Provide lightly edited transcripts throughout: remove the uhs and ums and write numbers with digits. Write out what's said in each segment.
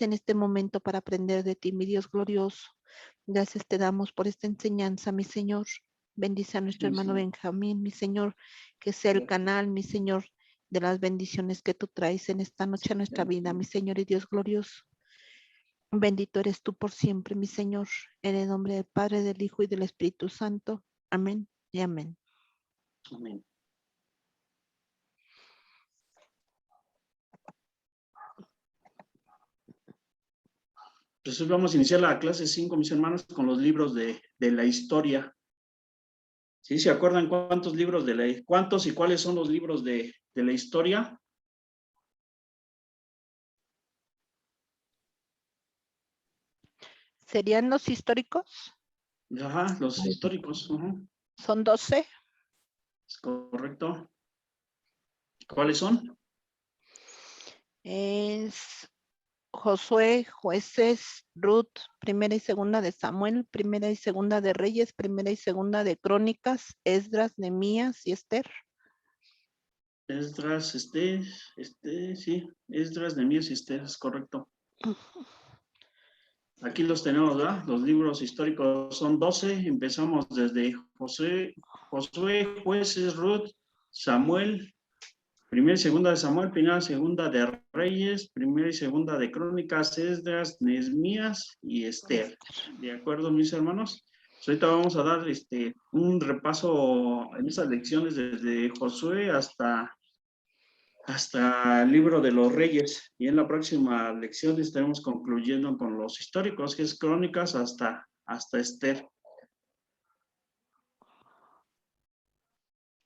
en este momento para aprender de ti, mi Dios glorioso. Gracias te damos por esta enseñanza, mi Señor. Bendice a nuestro Sí, hermano Señor. Benjamín, mi Señor, que sea el canal, mi Señor, de las bendiciones que tú traes en esta noche a nuestra vida, mi Señor y Dios glorioso. Bendito eres tú por siempre, mi Señor, en el nombre del Padre, del Hijo y del Espíritu Santo. Amén y amén. Amén. Entonces vamos a iniciar la clase 5, mis hermanos, con los libros de la historia. ¿Sí? ¿Se acuerdan cuántos libros cuántos y cuáles son los libros de la historia? ¿Serían los históricos? Ajá, los históricos. Ajá. ¿Son 12? ¿Es correcto? ¿Cuáles son? Es Josué, Jueces, Ruth, primera y segunda de Samuel, primera y segunda de Reyes, primera y segunda de Crónicas, Esdras, Nehemías y Esther. Esdras, sí, Esdras, Nehemías y Esther, es correcto. Aquí los tenemos, ¿verdad? Los libros históricos son 12. Empezamos desde Josué, Jueces, Ruth, Samuel, primera y segunda de Samuel, primera y segunda de Reyes, primera y segunda de Crónicas, Esdras, Nehemías y Esther. ¿De acuerdo, mis hermanos? Pues ahorita vamos a dar un repaso en estas lecciones desde Josué hasta el libro de los Reyes. Y en la próxima lección estaremos concluyendo con los históricos, que es Crónicas hasta Esther.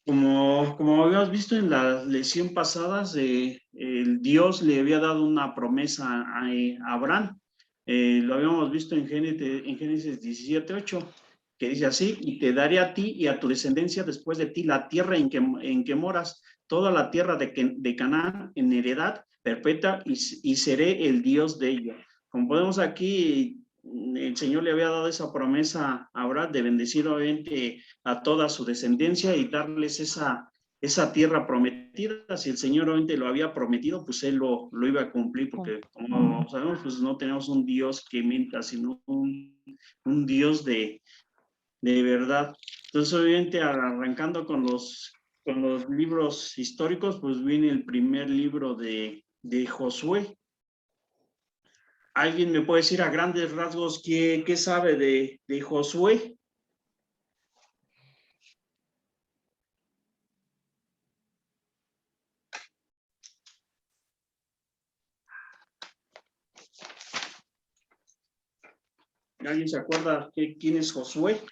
Como habíamos visto en las lección pasadas, el Dios le había dado una promesa a Abraham. Lo habíamos visto en Génesis 17:8, que dice así: y te daré a ti y a tu descendencia después de ti la tierra en que moras, toda la tierra de Canaán en heredad perpetua, y seré el Dios de ella. Como podemos aquí, el Señor le había dado esa promesa a Abraham de bendecir obviamente a toda su descendencia y darles esa tierra prometida. Si el Señor obviamente lo había prometido, pues Él lo iba a cumplir, porque como sabemos, pues no tenemos un Dios que mienta, sino un Dios de verdad. Entonces, obviamente, arrancando con los libros históricos, pues viene el primer libro de Josué. ¿Alguien me puede decir a grandes rasgos qué sabe de Josué? ¿Alguien se acuerda quién es Josué?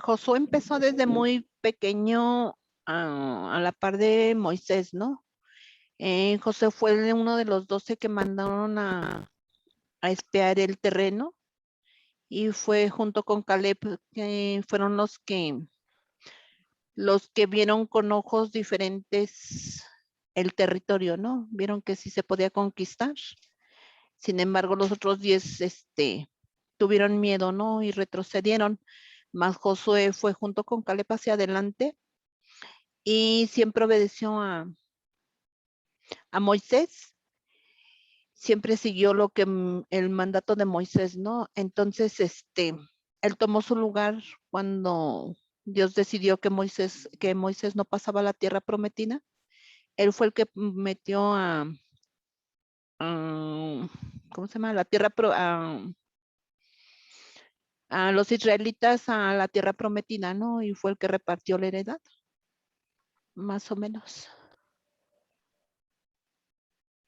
Josué empezó desde muy pequeño a la par de Moisés, ¿no? José fue uno de los 12 que mandaron a espiar el terreno y fue junto con Caleb, que fueron los que vieron con ojos diferentes el territorio, ¿no? Vieron que sí se podía conquistar. Sin embargo, los otros 10, tuvieron miedo, ¿no? Y retrocedieron. Mas Josué fue junto con Caleb hacia adelante y siempre obedeció a Moisés. Siempre siguió lo que el mandato de Moisés, ¿no? Entonces, él tomó su lugar cuando Dios decidió que Moisés no pasaba a la tierra prometida. Él fue el que metió ¿cómo se llama? La tierra, a los israelitas a la tierra prometida, ¿no? Y fue el que repartió la heredad, más o menos.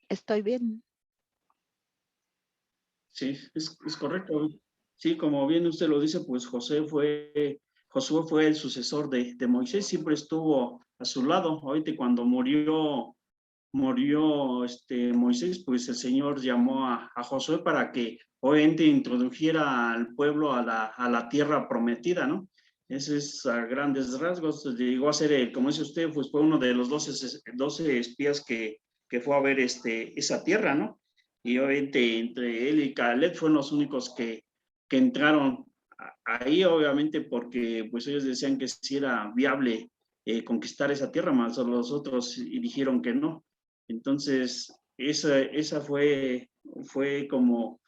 ¿Estoy bien? Sí, es correcto. Sí, como bien usted lo dice, pues Josué fue el sucesor de Moisés, siempre estuvo a su lado. Ahorita cuando murió Moisés, pues el Señor llamó a Josué para que obviamente introdujera al pueblo a la tierra prometida, ¿no? Ese es a grandes rasgos. Llegó a ser, como dice usted, pues fue uno de los 12 espías que fue a ver esa tierra, ¿no? Y obviamente entre él y Caleb fueron los únicos que entraron ahí, obviamente porque pues ellos decían que sí era viable conquistar esa tierra, más los otros y dijeron que no. Entonces, esa fue como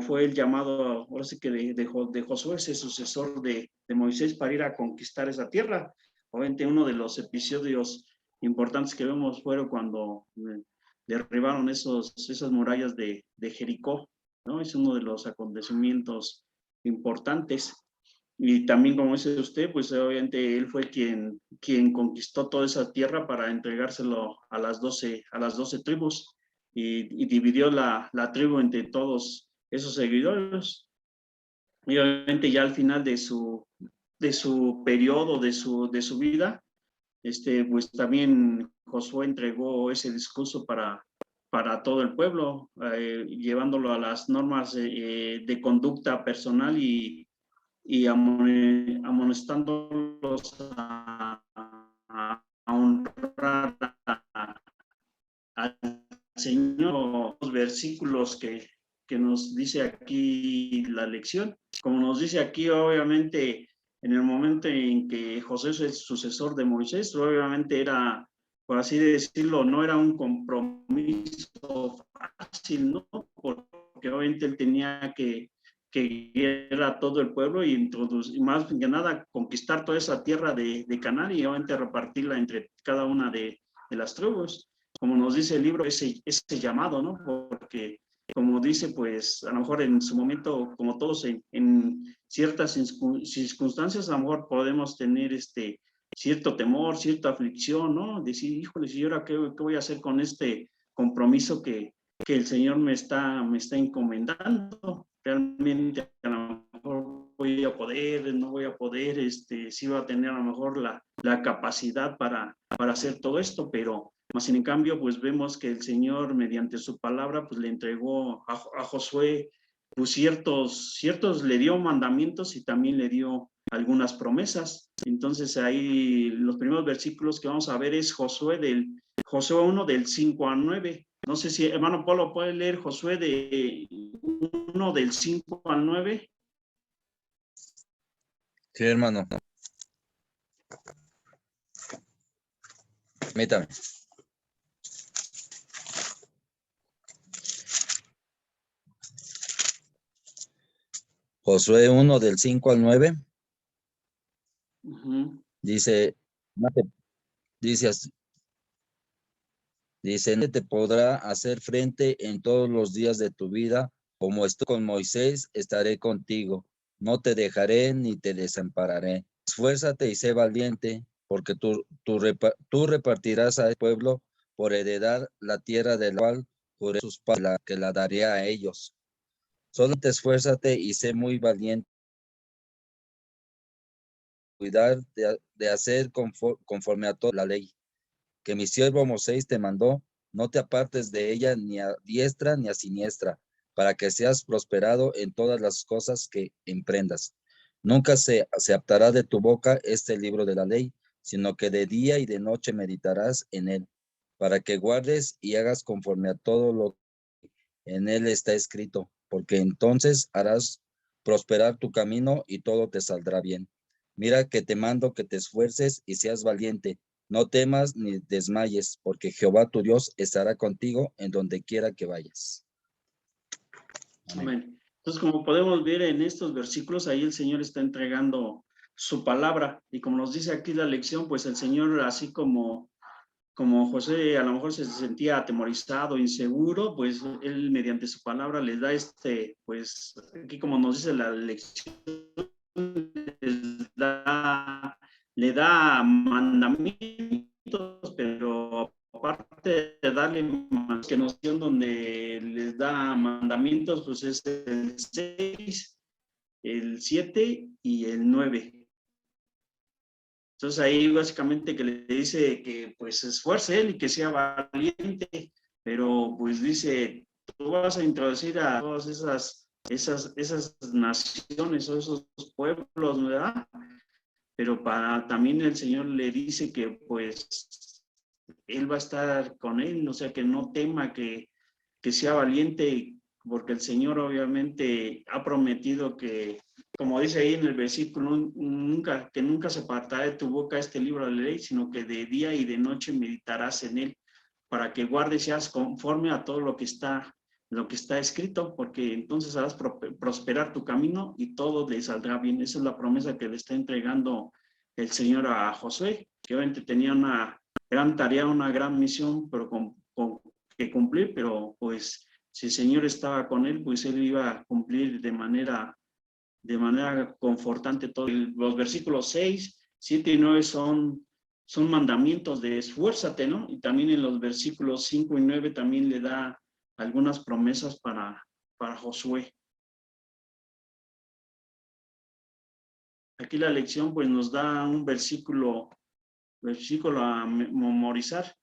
fue el llamado, ahora sí que de Josué, ese sucesor de Moisés, para ir a conquistar esa tierra. Obviamente uno de los episodios importantes que vemos fueron cuando derribaron esas murallas de Jericó, ¿no? Es uno de los acontecimientos importantes. Y también, como dice usted, pues obviamente él fue quien conquistó toda esa tierra para entregárselo a las 12 tribus y dividió la tribu entre todos esos seguidores. Y obviamente ya al final de su periodo, de su vida, pues también Josué entregó ese discurso para todo el pueblo, llevándolo a las normas de conducta personal y amonestándolos a honrar al Señor. Los versículos que nos dice aquí la lección, como nos dice aquí, obviamente, en el momento en que José es el sucesor de Moisés, obviamente era, por así decirlo, no era un compromiso fácil, ¿no? Porque obviamente él tenía que guiar a todo el pueblo y más que nada conquistar toda esa tierra de Canaán y obviamente repartirla entre cada una de las tribus. Como nos dice el libro, ese llamado, ¿no? Porque como dice, pues a lo mejor en su momento, como todos en ciertas circunstancias, a lo mejor podemos tener cierto temor, cierta aflicción, ¿no? Decir, híjole, ¿y ahora qué voy a hacer con este compromiso que el Señor me está encomendando? Realmente a lo mejor voy a poder, no voy a poder, sí va a tener a lo mejor la capacidad para hacer todo esto, pero más sin en cambio, pues vemos que el Señor, mediante su palabra, pues le entregó a Josué, pues ciertos le dio mandamientos y también le dio algunas promesas. Entonces ahí los primeros versículos que vamos a ver es Josué 1 del 5 al 9. No sé si hermano Polo puede leer Josué de 1 del 5 al 9. Sí, hermano. Permítame. Josué 1 del 5 al 9. Dice, nadie te podrá hacer frente en todos los días de tu vida. Como estoy con Moisés, estaré contigo. No te dejaré ni te desampararé. Esfuérzate y sé valiente, porque tú repartirás al pueblo por heredad la tierra de la cual juré sus padres que la daré a ellos. Solamente esfuérzate y sé muy valiente. Cuidar de hacer conforme a toda la ley que mi siervo Moisés te mandó. No te apartes de ella ni a diestra ni a siniestra, para que seas prosperado en todas las cosas que emprendas. Nunca se apartará de tu boca este libro de la ley, sino que de día y de noche meditarás en él, para que guardes y hagas conforme a todo lo que en él está escrito, porque entonces harás prosperar tu camino y todo te saldrá bien. Mira que te mando que te esfuerces y seas valiente. No temas ni desmayes, porque Jehová tu Dios estará contigo en donde quiera que vayas. Amén. Entonces, como podemos ver en estos versículos, ahí el Señor está entregando su palabra. Y como nos dice aquí la lección, pues el Señor, así como José a lo mejor se sentía atemorizado, inseguro, pues él mediante su palabra les da pues aquí como nos dice la lección, le da mandamientos, pero aparte de darle más que noción donde les da mandamientos, pues es el 6, el 7 y el 9. Entonces ahí básicamente que le dice que pues se esfuerce él y que sea valiente, pero pues dice, tú vas a introducir a todas esas naciones o esos pueblos, ¿verdad? Pero también el Señor le dice que pues él va a estar con él, o sea, que no tema, que sea valiente, porque el Señor obviamente ha prometido que, como dice ahí en el versículo, que nunca se apartará de tu boca este libro de la ley, sino que de día y de noche meditarás en él, para que guardes y seas conforme a todo lo que está escrito, porque entonces harás prosperar tu camino y todo le saldrá bien. Esa es la promesa que le está entregando el Señor a Josué, que obviamente tenía una gran tarea, una gran misión, pero que cumplir, pero pues si el Señor estaba con él, pues él iba a cumplir de manera confortante todo. Los versículos 6, 7 y 9 son mandamientos de esfuérzate, ¿no? Y también en los versículos 5 y 9 también le da algunas promesas para Josué. Aquí la lección pues nos da un versículo a memorizar.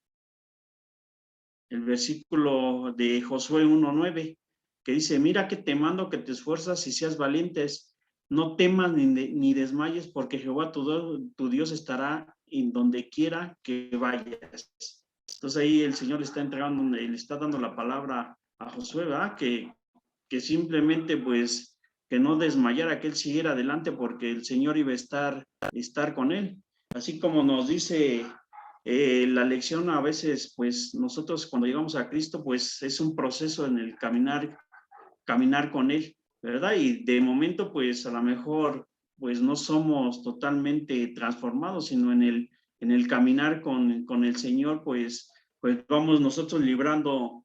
El versículo de Josué 1:9, que dice, mira que te mando que te esfuerzas y seas valientes, no temas ni desmayes, porque Jehová tu Dios estará en donde quiera que vayas. Entonces ahí el Señor le está entregando, le está dando la palabra a Josué, ¿verdad? Que simplemente pues que no desmayara, que él siguiera adelante porque el Señor iba a estar con él. Así como nos dice la lección a veces, pues nosotros cuando llegamos a Cristo, pues es un proceso en el caminar con Él, ¿verdad? Y de momento, pues a lo mejor, pues no somos totalmente transformados, sino en el caminar con el Señor, pues vamos nosotros librando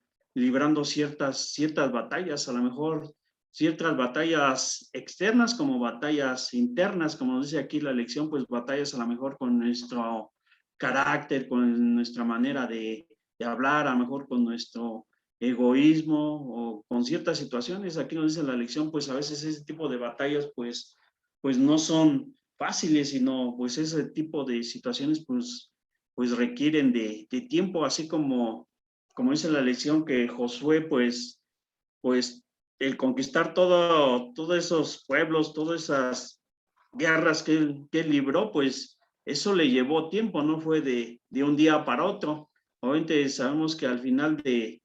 ciertas batallas, a lo mejor ciertas batallas externas como batallas internas, como nos dice aquí la lección, pues batallas a lo mejor con nuestro carácter, con nuestra manera de hablar, a lo mejor con nuestro egoísmo o con ciertas situaciones. Aquí nos dice la lección, pues a veces ese tipo de batallas, pues no son fáciles, sino pues ese tipo de situaciones, pues requieren de tiempo, así como dice la lección que Josué, pues el conquistar todos esos pueblos, todas esas guerras que él libró, pues eso le llevó tiempo, no fue de un día para otro. Obviamente sabemos que al final de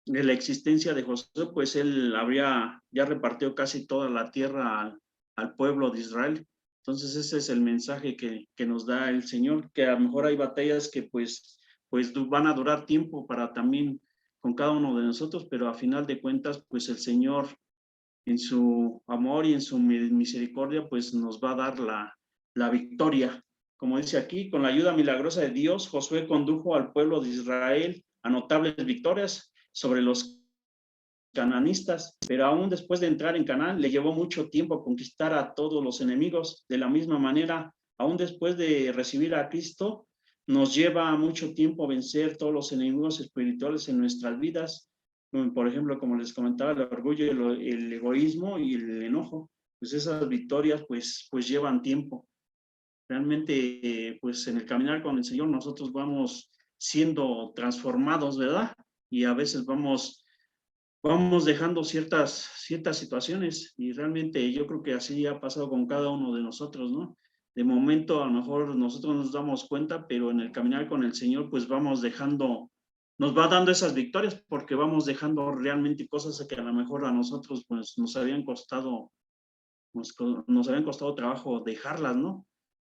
la existencia de Josué, pues él ya repartió casi toda la tierra al pueblo de Israel. Entonces ese es el mensaje que nos da el Señor, que a lo mejor hay batallas que pues van a durar tiempo para también con cada uno de nosotros, pero a final de cuentas, pues el Señor en su amor y en su misericordia, pues nos va a dar la victoria. Como dice aquí, con la ayuda milagrosa de Dios, Josué condujo al pueblo de Israel a notables victorias sobre los cananistas, pero aún después de entrar en Canaán, le llevó mucho tiempo conquistar a todos los enemigos. De la misma manera, aún después de recibir a Cristo, nos lleva mucho tiempo vencer todos los enemigos espirituales en nuestras vidas. Por ejemplo, como les comentaba, el orgullo, el egoísmo y el enojo. Pues esas victorias pues llevan tiempo. Realmente, pues en el caminar con el Señor nosotros vamos siendo transformados, ¿verdad? Y a veces vamos dejando ciertas situaciones y realmente yo creo que así ha pasado con cada uno de nosotros, ¿no? De momento a lo mejor nosotros nos damos cuenta, pero en el caminar con el Señor pues vamos dejando, nos va dando esas victorias porque vamos dejando realmente cosas que a lo mejor a nosotros pues nos habían costado trabajo dejarlas, ¿no?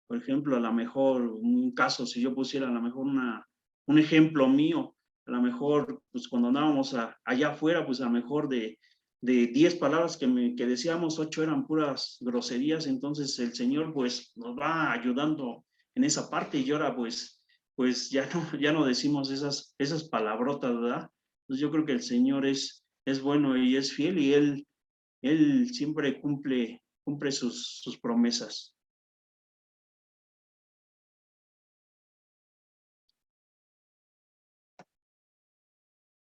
Por ejemplo, a lo mejor un caso, si yo pusiera a lo mejor un ejemplo mío, a lo mejor, pues cuando andábamos allá afuera, pues a lo mejor de 10 palabras que decíamos, 8 eran puras groserías, entonces el Señor pues nos va ayudando en esa parte y ahora pues ya no decimos esas palabrotas, ¿verdad? Entonces yo creo que el Señor es bueno y es fiel y Él siempre cumple sus promesas.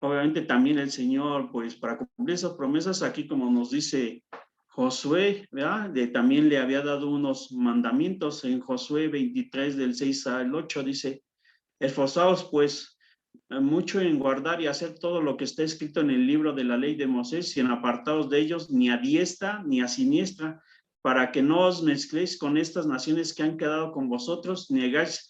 Obviamente también el Señor, pues para cumplir esas promesas, aquí como nos dice Josué, ¿verdad? También le había dado unos mandamientos en Josué 23 del 6 al 8, dice, esforzaos pues mucho en guardar y hacer todo lo que está escrito en el libro de la ley de Moisés y en apartados de ellos ni a diestra ni a siniestra, para que no os mezcléis con estas naciones que han quedado con vosotros, ni hagáis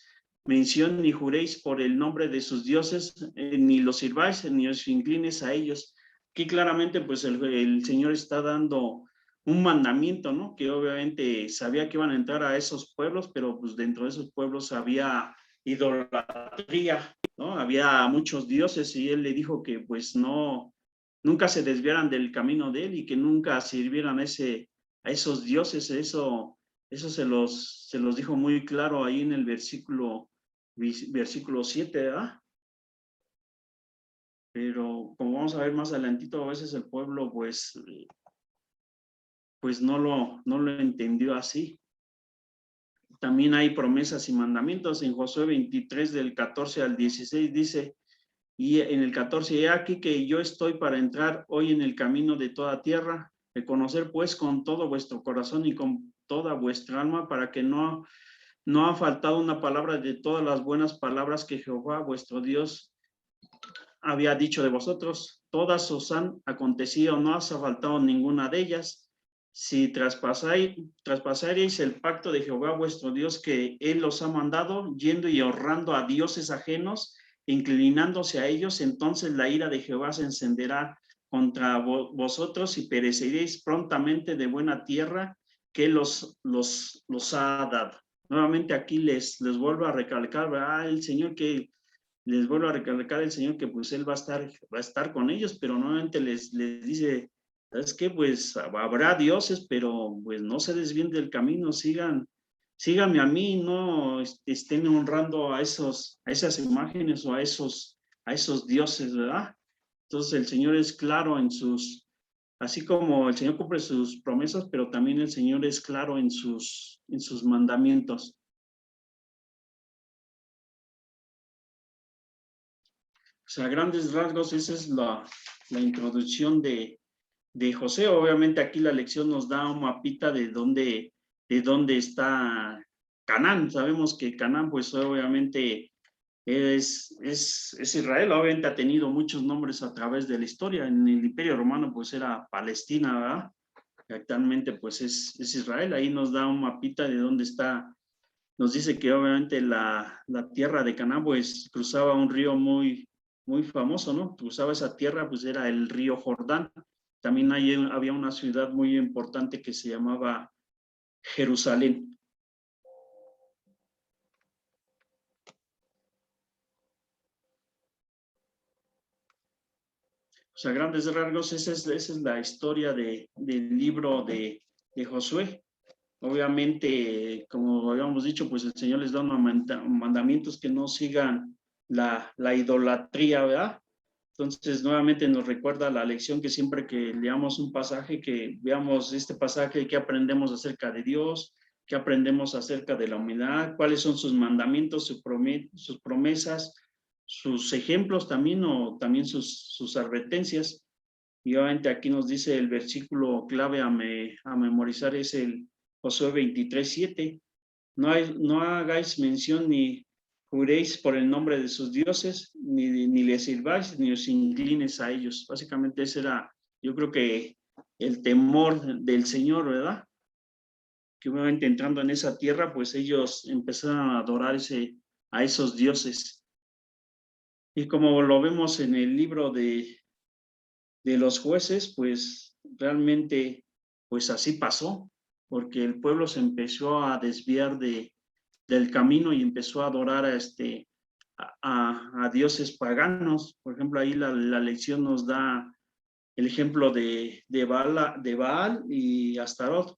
mención ni juréis por el nombre de sus dioses, ni los sirváis, ni os inclines a ellos. Aquí claramente pues el Señor está dando un mandamiento, ¿no? Que obviamente sabía que iban a entrar a esos pueblos, pero pues dentro de esos pueblos había idolatría, ¿no? Había muchos dioses y él le dijo que pues no, nunca se desviaran del camino de él y que nunca sirvieran a esos dioses. Eso se los dijo muy claro ahí en el versículo 7, ¿verdad? Pero como vamos a ver más adelantito, a veces el pueblo pues no lo entendió así. También hay promesas y mandamientos. En Josué 23 del 14 al 16 dice, y en el 14, he aquí que yo estoy para entrar hoy en el camino de toda tierra, reconocer pues con todo vuestro corazón y con toda vuestra alma, para que no ha faltado una palabra de todas las buenas palabras que Jehová vuestro Dios había dicho de vosotros. Todas os han acontecido, no os ha faltado ninguna de ellas. Si traspasaréis el pacto de Jehová vuestro Dios que él os ha mandado, yendo y honrando a dioses ajenos, inclinándose a ellos, entonces la ira de Jehová se encenderá contra vosotros y pereceréis prontamente de buena tierra que los ha dado. Nuevamente aquí les vuelvo a recalcar, el Señor que les vuelvo a recalcar el Señor que pues Él va a estar con ellos, pero nuevamente les dice, ¿sabes qué? Pues habrá dioses, pero pues no se desvíen del camino, síganme a mí, no estén honrando a esas imágenes o a esos dioses, ¿verdad? Entonces el Señor es claro así como el Señor cumple sus promesas, pero también el Señor es claro en sus mandamientos. O sea, a grandes rasgos, esa es la introducción de José. Obviamente aquí la lección nos da un mapita de dónde está Canaán. Sabemos que Canaán, pues obviamente es Israel. Obviamente ha tenido muchos nombres a través de la historia. En el Imperio Romano, pues era Palestina, ¿verdad? Actualmente, pues es Israel. Ahí nos da un mapita de dónde está. Nos dice que obviamente la tierra de Canaán, pues cruzaba un río muy famoso, ¿no? Cruzaba esa tierra, pues era el río Jordán. También había una ciudad muy importante que se llamaba Jerusalén. O sea, grandes rasgos, esa es la historia del libro de Josué. Obviamente, como habíamos dicho, pues el Señor les da mandamientos que no sigan la idolatría, ¿verdad? Entonces, nuevamente nos recuerda la lección que siempre que leamos un pasaje, que veamos este pasaje, qué aprendemos acerca de Dios, qué aprendemos acerca de la humildad, cuáles son sus mandamientos, sus promesas, sus ejemplos también, o también sus advertencias. Y obviamente aquí nos dice el versículo clave a memorizar, es el Josué 23:7. No hagáis mención ni juréis por el nombre de sus dioses, ni les sirváis, ni os inclines a ellos. Básicamente ese era, yo creo que el temor del Señor, ¿verdad? Que obviamente entrando en esa tierra, pues ellos empezaron a adorar a esos dioses. Y como lo vemos en el libro de los jueces, pues realmente, pues así pasó, porque el pueblo se empezó a desviar del camino y empezó a adorar a dioses paganos. Por ejemplo, ahí la lección nos da el ejemplo de Baal y Astarot.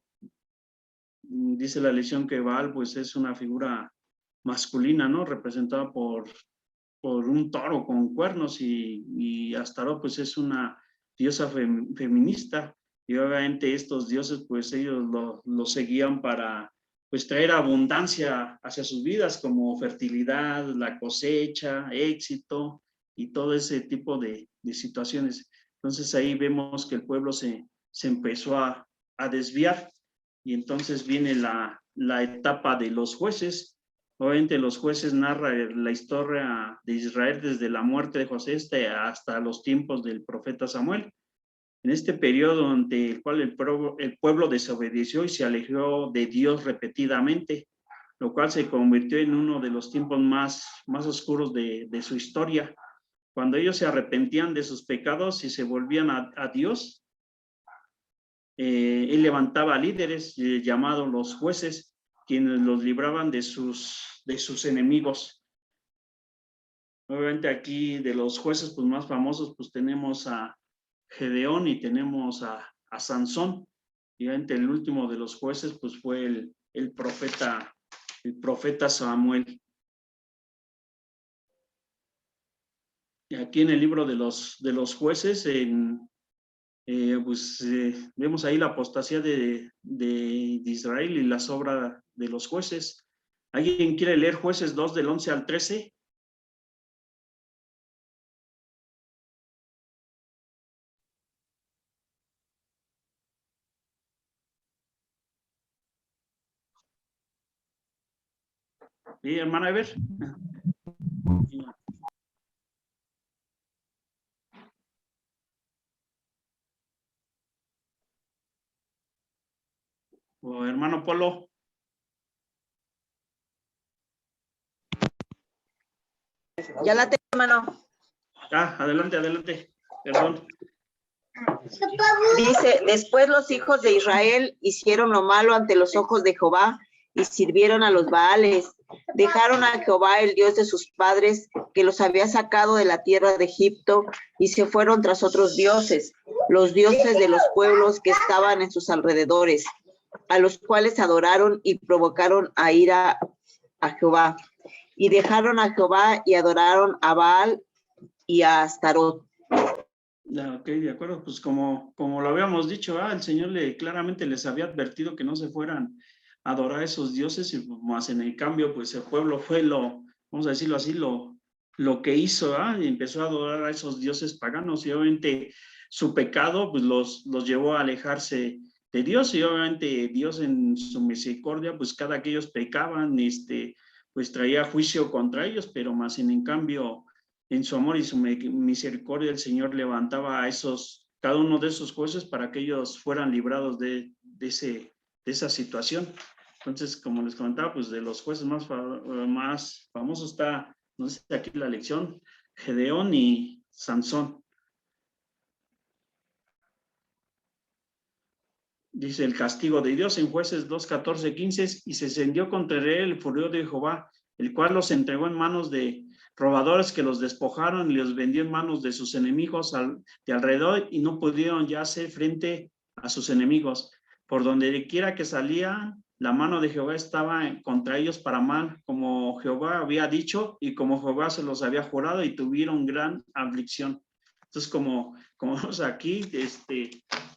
Dice la lección que Baal pues es una figura masculina, ¿no? Representada por un toro con cuernos, y Astarot pues es una diosa feminista, y obviamente estos dioses pues ellos lo seguían para pues traer abundancia hacia sus vidas, como fertilidad, la cosecha, éxito y todo ese tipo de situaciones. Entonces ahí vemos que el pueblo se empezó a desviar, y entonces viene la etapa de los jueces. Obviamente los jueces narran la historia de Israel desde la muerte de José hasta los tiempos del profeta Samuel. En este periodo ante el cual el pueblo desobedeció y se alejó de Dios repetidamente, lo cual se convirtió en uno de los tiempos más oscuros de su historia. Cuando ellos se arrepentían de sus pecados y se volvían a Dios, él levantaba líderes llamados los jueces, quienes los libraban de sus enemigos. Obviamente aquí de los jueces pues más famosos pues tenemos a Gedeón y tenemos a Sansón. Y obviamente el último de los jueces pues fue el profeta Samuel. Y aquí en el libro de los jueces, vemos ahí la apostasía de Israel y la sobra de los jueces. ¿Alguien quiere leer Jueces 2 del 11 al 13? Sí, hermana, a ver. O hermano Polo. Ya la tengo, hermano. Adelante, adelante. Perdón. Dice, después los hijos de Israel hicieron lo malo ante los ojos de Jehová y sirvieron a los Baales. Dejaron a Jehová, el Dios de sus padres, que los había sacado de la tierra de Egipto, y se fueron tras otros dioses, los dioses de los pueblos que estaban en sus alrededores, a los cuales adoraron y provocaron a ira a Jehová. Y dejaron a Jehová y adoraron a Baal y a Astarot. Ok, de acuerdo, pues como lo habíamos dicho, el Señor claramente les había advertido que no se fueran a adorar a esos dioses, y más en el cambio, pues el pueblo fue vamos a decirlo así, lo que hizo, y empezó a adorar a esos dioses paganos, y obviamente su pecado pues los llevó a alejarse de Dios, y obviamente Dios en su misericordia, pues cada que ellos pecaban, pues traía juicio contra ellos, pero más en cambio en su amor y su misericordia, el Señor levantaba a cada uno de esos jueces para que ellos fueran librados de esa situación. Entonces, como les comentaba, pues de los jueces más famosos está, no sé, aquí la lección, Gedeón y Sansón. Dice el castigo de Dios en Jueces 2, 14, 15, y se encendió contra él el furor de Jehová, el cual los entregó en manos de robadores que los despojaron y los vendió en manos de sus enemigos de alrededor, y no pudieron ya hacer frente a sus enemigos. Por donde quiera que salía, la mano de Jehová estaba contra ellos para mal, como Jehová había dicho y como Jehová se los había jurado, y tuvieron gran aflicción. Entonces, como vemos aquí,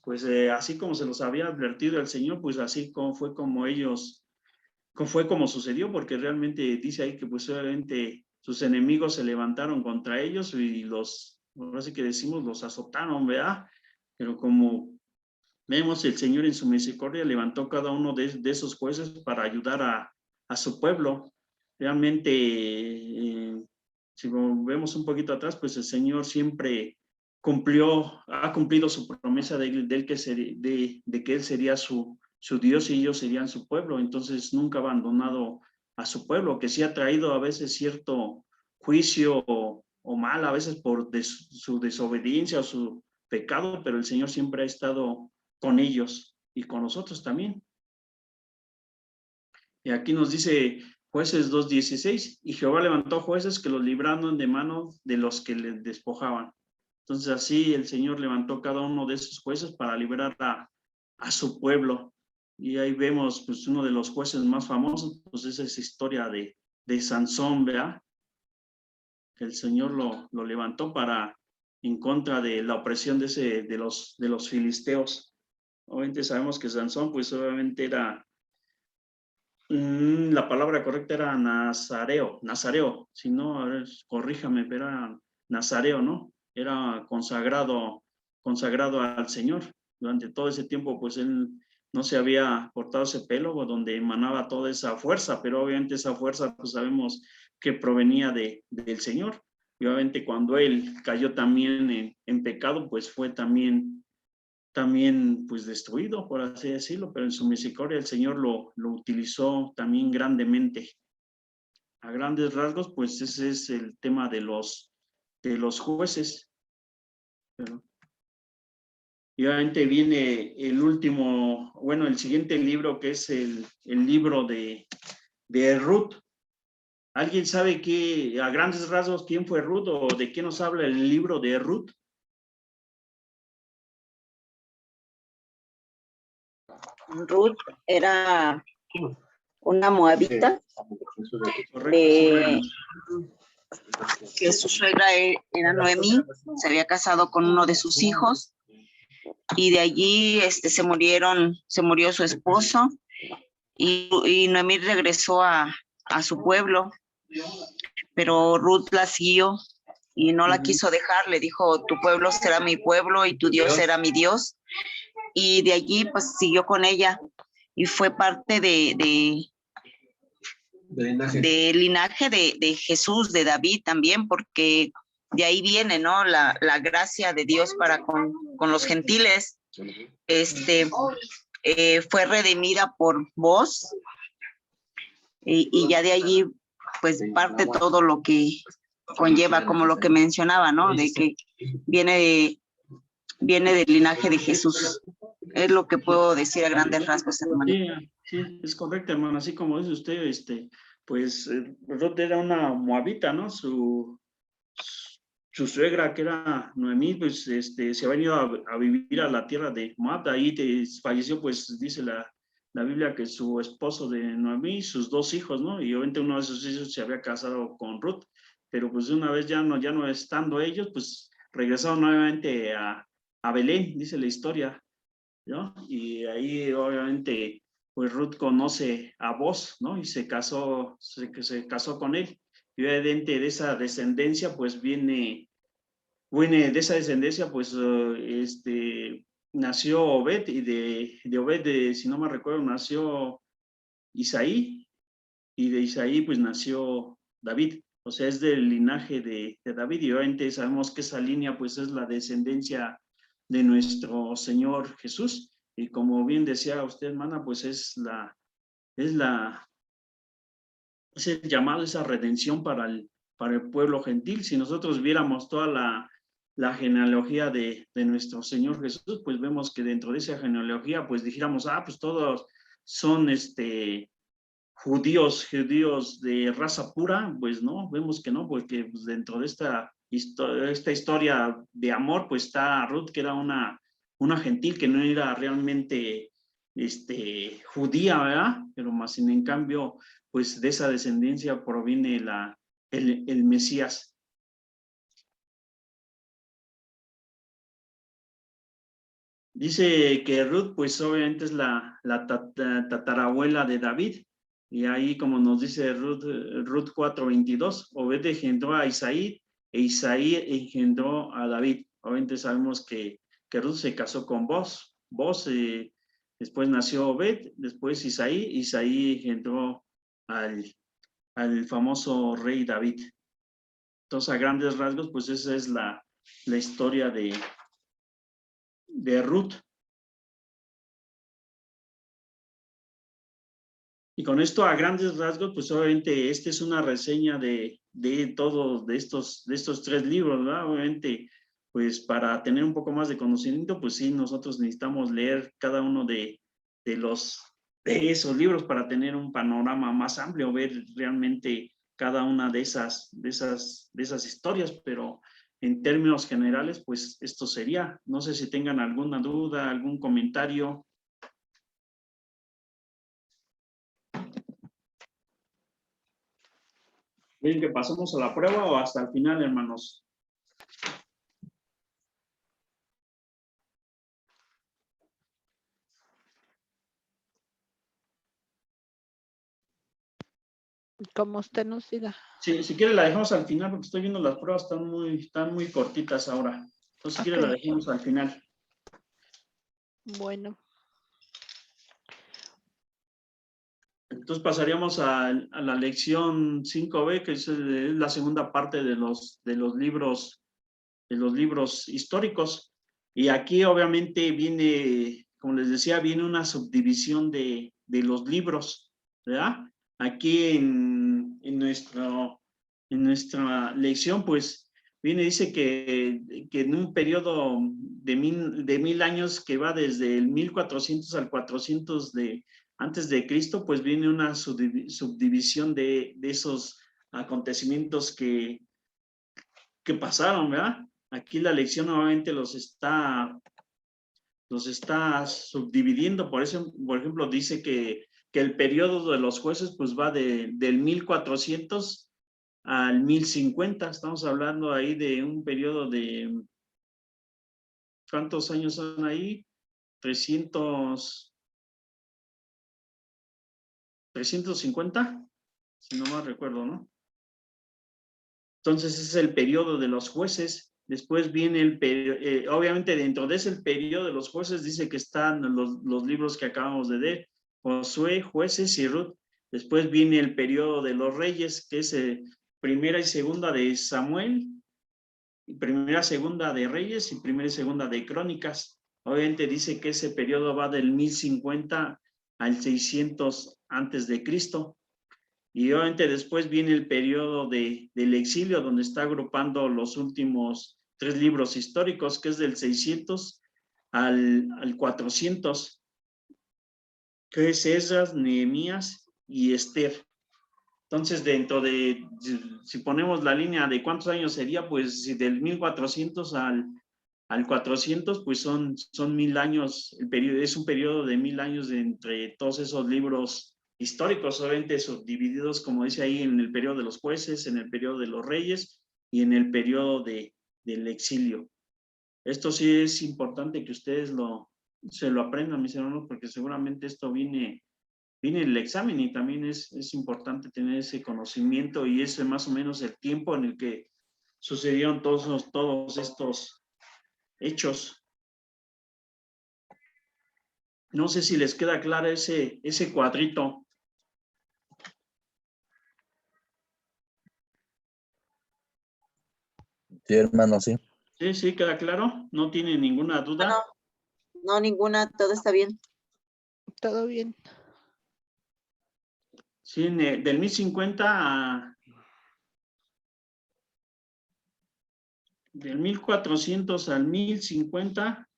pues así como se los había advertido el Señor, pues así fue como sucedió, porque realmente dice ahí que pues obviamente sus enemigos se levantaron contra ellos y ahora sí que decimos, los azotaron, ¿verdad? Pero como vemos, el Señor en su misericordia levantó cada uno de esos jueces para ayudar a su pueblo. Realmente, si vemos un poquito atrás, pues el Señor siempre ha cumplido su promesa de que Él sería su Dios y ellos serían su pueblo. Entonces nunca ha abandonado a su pueblo, que sí ha traído a veces cierto juicio o mal, a veces por su desobediencia o su pecado, pero el Señor siempre ha estado con ellos y con nosotros también. Y aquí nos dice Jueces 2:16, y Jehová levantó jueces que los libraron de manos de los que les despojaban. Entonces así el Señor levantó cada uno de esos jueces para liberar a su pueblo. Y ahí vemos pues uno de los jueces más famosos, pues es esa historia de Sansón, ¿verdad? Que el Señor lo levantó en contra de la opresión de los filisteos. Obviamente sabemos que Sansón, pues obviamente era, la palabra correcta era nazareo, si no, a ver, corríjame, pero era nazareo, ¿no? Era consagrado al Señor. Durante todo ese tiempo, pues él no se había cortado ese pelo, donde emanaba toda esa fuerza, pero obviamente esa fuerza, pues sabemos que provenía del Señor. Y obviamente cuando él cayó también en pecado, pues fue también pues destruido, por así decirlo, pero en su misericordia el Señor lo utilizó también grandemente. A grandes rasgos, pues ese es el tema de los jueces. Y obviamente viene el último, bueno, el siguiente libro, que es el libro de Ruth. ¿Alguien sabe a grandes rasgos quién fue Ruth o de qué nos habla el libro de Ruth? Ruth era una moabita Correcto. que su suegra era Noemí, se había casado con uno de sus hijos y de allí se murió su esposo y Noemí regresó a su pueblo, pero Ruth la siguió y no la quiso dejar, le dijo, tu pueblo será mi pueblo y tu Dios será mi Dios, y de allí pues siguió con ella y fue parte del linaje de Jesús, de David también, porque de ahí viene, ¿no? La gracia de Dios para con los gentiles. Fue redimida por Booz y ya de allí pues parte todo lo que conlleva, como lo que mencionaba, ¿no? De que viene del linaje de Jesús. Es lo que puedo decir a grandes rasgos, hermano. Sí, es correcto, hermano. Así como dice usted, pues Ruth era una moabita, ¿no? Su suegra, que era Noemí, pues se ha venido a vivir a la tierra de Moab. Ahí falleció, pues dice la Biblia que su esposo de Noemí, sus dos hijos, ¿no? Y obviamente uno de sus hijos se había casado con Ruth, pero pues de una vez ya no estando ellos, pues regresaron nuevamente a Belén, dice la historia, ¿no? Y ahí obviamente pues Ruth conoce a Booz, ¿no? Y se casó con él. Y obviamente de esa descendencia pues viene de esa descendencia pues nació Obed, y de Obed, si no me recuerdo, nació Isaí, y de Isaí pues nació David. O sea, es del linaje de David, y obviamente sabemos que esa línea pues es la descendencia de nuestro Señor Jesús. Y como bien decía usted, hermana, pues es el llamado, esa redención para el pueblo gentil. Si nosotros viéramos toda la genealogía de nuestro Señor Jesús, pues vemos que dentro de esa genealogía, pues dijéramos, pues todos son judíos de raza pura. Pues no, vemos que no, porque pues, dentro de esta historia de amor, pues está Ruth, que era una gentil, que no era realmente judía, ¿verdad? Pero más sin en cambio, pues de esa descendencia proviene el Mesías. Dice que Ruth, pues obviamente es la tatarabuela de David, y ahí como nos dice Ruth 4:22, Obed engendró a Isaí, e Isaí engendró a David. Obviamente sabemos que Ruth se casó con Booz, después nació Obed, después Isaí engendró al famoso rey David. Entonces, a grandes rasgos, pues esa es la historia de Ruth. Y con esto, a grandes rasgos, pues obviamente esta es una reseña de todos de estos tres libros, ¿verdad? Obviamente, pues para tener un poco más de conocimiento, pues sí, nosotros necesitamos leer cada uno de esos libros para tener un panorama más amplio, ver realmente cada una de esas historias, pero en términos generales, pues esto sería. No sé si tengan alguna duda, algún comentario. ¿Quieren que pasemos a la prueba o hasta el final, hermanos? Como usted nos diga. Sí, si quiere la dejamos al final, porque estoy viendo las pruebas, están muy cortitas ahora. Entonces, si quiere la dejamos al final. Bueno. Entonces pasaríamos a la lección 5B, que es la segunda parte de los libros históricos. Y aquí obviamente viene, como les decía, viene una subdivisión de los libros, ¿verdad? Aquí en nuestra lección, pues dice que en un periodo de 1000 años, que va desde el 1400 al 400 antes de Cristo, pues viene una subdivisión de esos acontecimientos que pasaron, ¿verdad? Aquí la lección nuevamente los está subdividiendo. Por eso, por ejemplo, dice que el periodo de los jueces pues va del 1400 al 1050. Estamos hablando ahí de un periodo de, ¿cuántos años son ahí? 350, si no mal recuerdo, ¿no? Entonces ese es el periodo de los jueces. Después viene el periodo, obviamente dentro de ese periodo de los jueces dice que están los libros que acabamos de leer, Josué, Jueces y Ruth. Después viene el periodo de los reyes, que es primera y segunda de Samuel, primera, segunda de Reyes y primera y segunda de Crónicas. Obviamente dice que ese periodo va del 1050 al 600 antes de Cristo. Y obviamente después viene el periodo del exilio, donde está agrupando los últimos 3 libros históricos, que es del 600 al 400, que es Esdras, Nehemías y Esther. Entonces, dentro de, si ponemos la línea de cuántos años sería, pues si del 1400 al 400, pues son 1000 años, el periodo, es un periodo de 1000 años entre todos esos libros históricos, obviamente subdivididos, como dice ahí, en el periodo de los jueces, en el periodo de los reyes y en el periodo del exilio. Esto sí es importante que ustedes se lo aprendan, mis hermanos, porque seguramente esto viene el examen y también es importante tener ese conocimiento y ese más o menos el tiempo en el que sucedieron todos estos hechos. No sé si les queda claro ese cuadrito. Sí, hermano, sí. Sí, queda claro. ¿No tiene ninguna duda? No, ninguna, todo está bien. Todo bien. Sí, del 1050 del 1400 al 1050,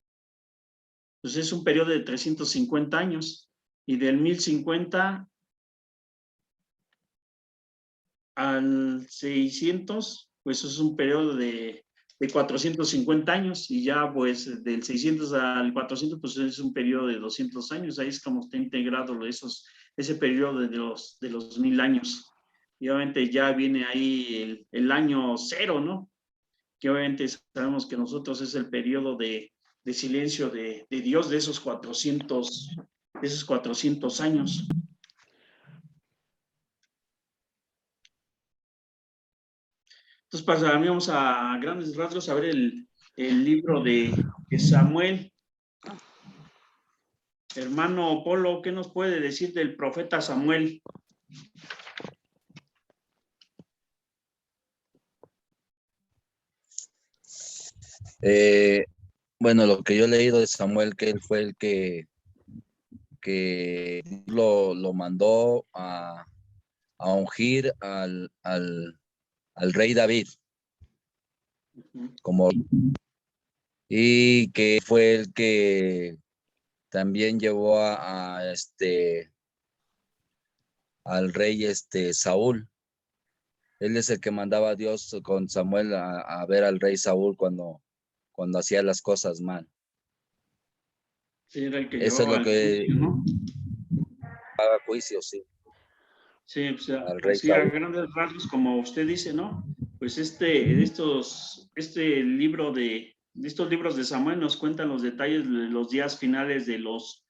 pues es un periodo de 350 años. Y del 1050 al 600, pues es un periodo de 450 años, y ya pues del 600 al 400, pues es un periodo de 200 años. Ahí es como está integrado ese periodo de los 1000 años. Y obviamente ya viene ahí el año cero, ¿no? Que obviamente sabemos que nosotros es el periodo de silencio de Dios de esos 400 años. Entonces, pasaríamos a grandes rasgos a ver el libro de Samuel. Hermano Polo, ¿qué nos puede decir del profeta Samuel? Bueno, lo que yo he leído de Samuel, que él fue el que lo mandó a ungir al rey David, como, y que fue el que también llevó al rey Saúl. Él es el que mandaba a Dios con Samuel a ver al rey Saúl cuando hacía las cosas mal. Sí, era el que Eso es llevaba lo que juicio, ¿no? haga juicio, sí. Sí, o sea, Al rey así a Saúl. grandes rasgos, como usted dice, ¿no? Pues este libro de estos libros de Samuel nos cuentan los detalles de los días finales de los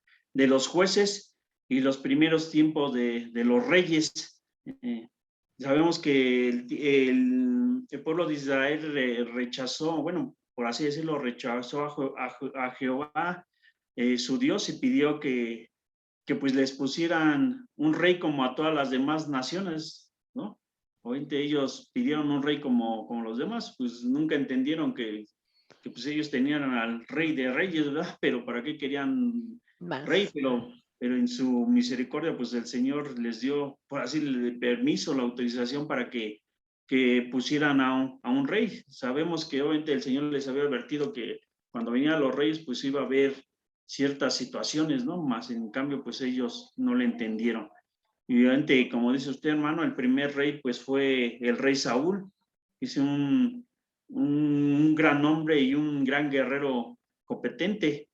jueces y los primeros tiempos de los reyes. Sabemos que el pueblo de Israel rechazó, bueno, por así decirlo, rechazó a Jehová, su Dios, y pidió que pues les pusieran un rey como a todas las demás naciones, ¿no? Obviamente ellos pidieron un rey como los demás, pues nunca entendieron que pues ellos tenían al rey de reyes, ¿verdad? Pero ¿para qué querían Más. rey? Pero en su misericordia, pues el Señor les dio, por así el permiso, la autorización para que pusieran a un rey. Sabemos que obviamente el Señor les había advertido que cuando venían los reyes, pues iba a haber ciertas situaciones, ¿no? Más en cambio, pues ellos no le entendieron. Y obviamente, como dice usted, hermano, el primer rey pues fue el rey Saúl. Es un gran hombre y un gran guerrero competente,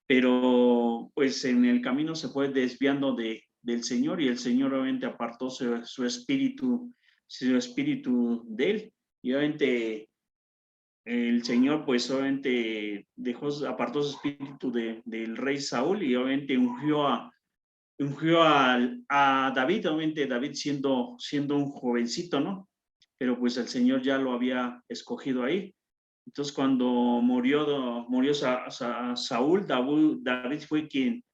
pero pues en el camino se fue desviando del Señor, y el Señor obviamente apartó su espíritu de él. Y obviamente el Señor pues obviamente apartó su espíritu del rey Saúl, y obviamente ungió a David, obviamente David siendo un jovencito, ¿no? Pero pues el Señor ya lo había escogido ahí. Entonces cuando murió Saúl, David fue quien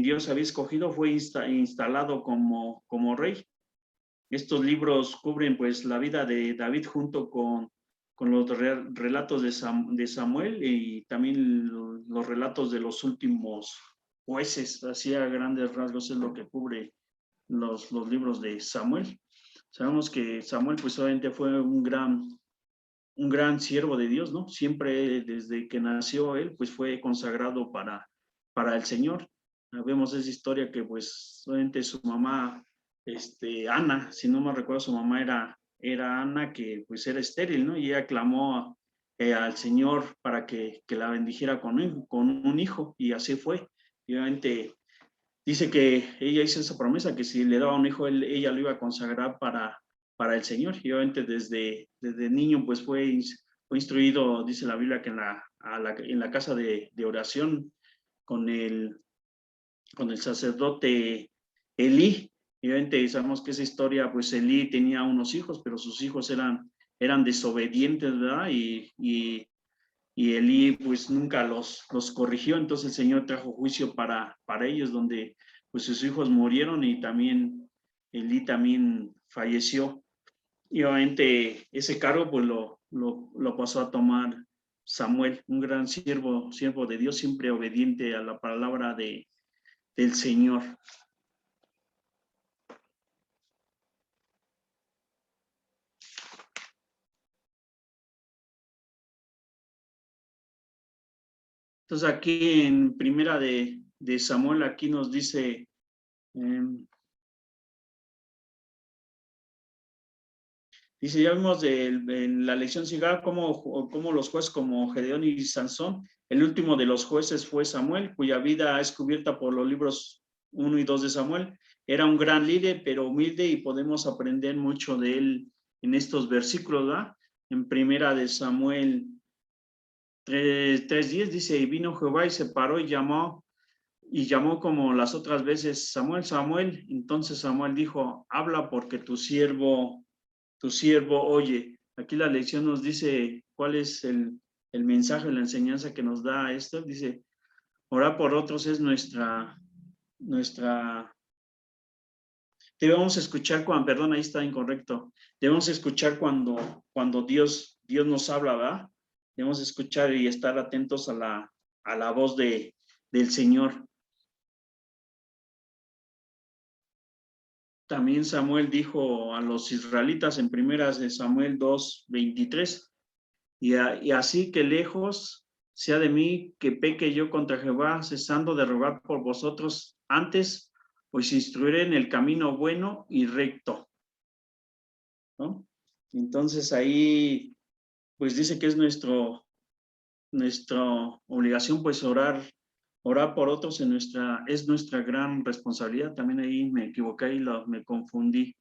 Dios había escogido, fue instalado como rey. Estos libros cubren pues la vida de David junto con los relatos de Samuel, y también los relatos de los últimos jueces. Así a grandes rasgos es lo que cubre los libros de Samuel. Sabemos que Samuel pues obviamente fue un gran siervo de Dios, ¿no? Siempre desde que nació él pues fue consagrado para el Señor. Vemos esa historia que pues obviamente su mamá, Ana, si no me recuerdo, su mamá era Ana, que pues era estéril, ¿no? Y ella clamó al Señor para que la bendijera con un hijo, y así fue. Y obviamente dice que ella hizo esa promesa, que si le daba un hijo, ella lo iba a consagrar para el Señor. Y obviamente desde niño pues fue instruido, dice la Biblia, que en la casa de oración con el sacerdote Elí. Y obviamente sabemos que esa historia, pues Elí tenía unos hijos, pero sus hijos eran desobedientes, ¿verdad? Y Elí pues nunca los corrigió. Entonces el Señor trajo juicio para ellos, donde pues sus hijos murieron, y también Elí también falleció. Y obviamente ese cargo pues lo pasó a tomar Samuel, un gran siervo de Dios, siempre obediente a la palabra del Señor. Entonces aquí en primera de Samuel, aquí nos dice, ya vimos en la lección cigar cómo los jueces como Gedeón y Sansón, el último de los jueces fue Samuel, cuya vida es cubierta por los libros 1 y 2 de Samuel. Era un gran líder, pero humilde, y podemos aprender mucho de él en estos versículos, ¿verdad? En primera de Samuel 3:10 dice, y vino Jehová y se paró y llamó como las otras veces, Samuel, Samuel. Entonces Samuel dijo, habla, porque tu siervo oye. Aquí la lección nos dice cuál es el mensaje, la enseñanza que nos da esto. Dice, orar por otros es nuestra, debemos escuchar ahí está incorrecto. Debemos escuchar cuando Dios nos habla, ¿verdad? Debemos escuchar y estar atentos a la voz del Señor. También Samuel dijo a los israelitas en primeras de Samuel 2:23, y así que lejos sea de mí que peque yo contra Jehová, cesando de rogar por vosotros, antes os instruiré en el camino bueno y recto, ¿no? Entonces ahí pues dice que es nuestra obligación pues orar por otros, es nuestra gran responsabilidad. También ahí me equivoqué y me confundí,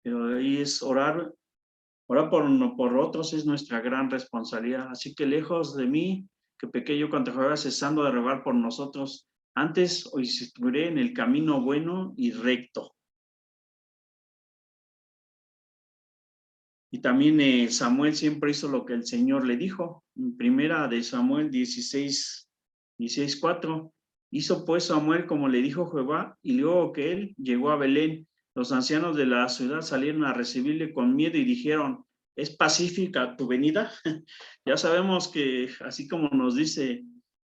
pero ahí es orar por otros es nuestra gran responsabilidad. Así que lejos de mí, que pequé yo contra Jehová, cesando de rogar por nosotros, antes os instruiré en el camino bueno y recto. Y también Samuel siempre hizo lo que el Señor le dijo. En primera de Samuel 16:4, hizo pues Samuel como le dijo Jehová, y luego que él llegó a Belén, los ancianos de la ciudad salieron a recibirle con miedo y dijeron, ¿es pacífica tu venida? Ya sabemos que así como nos dice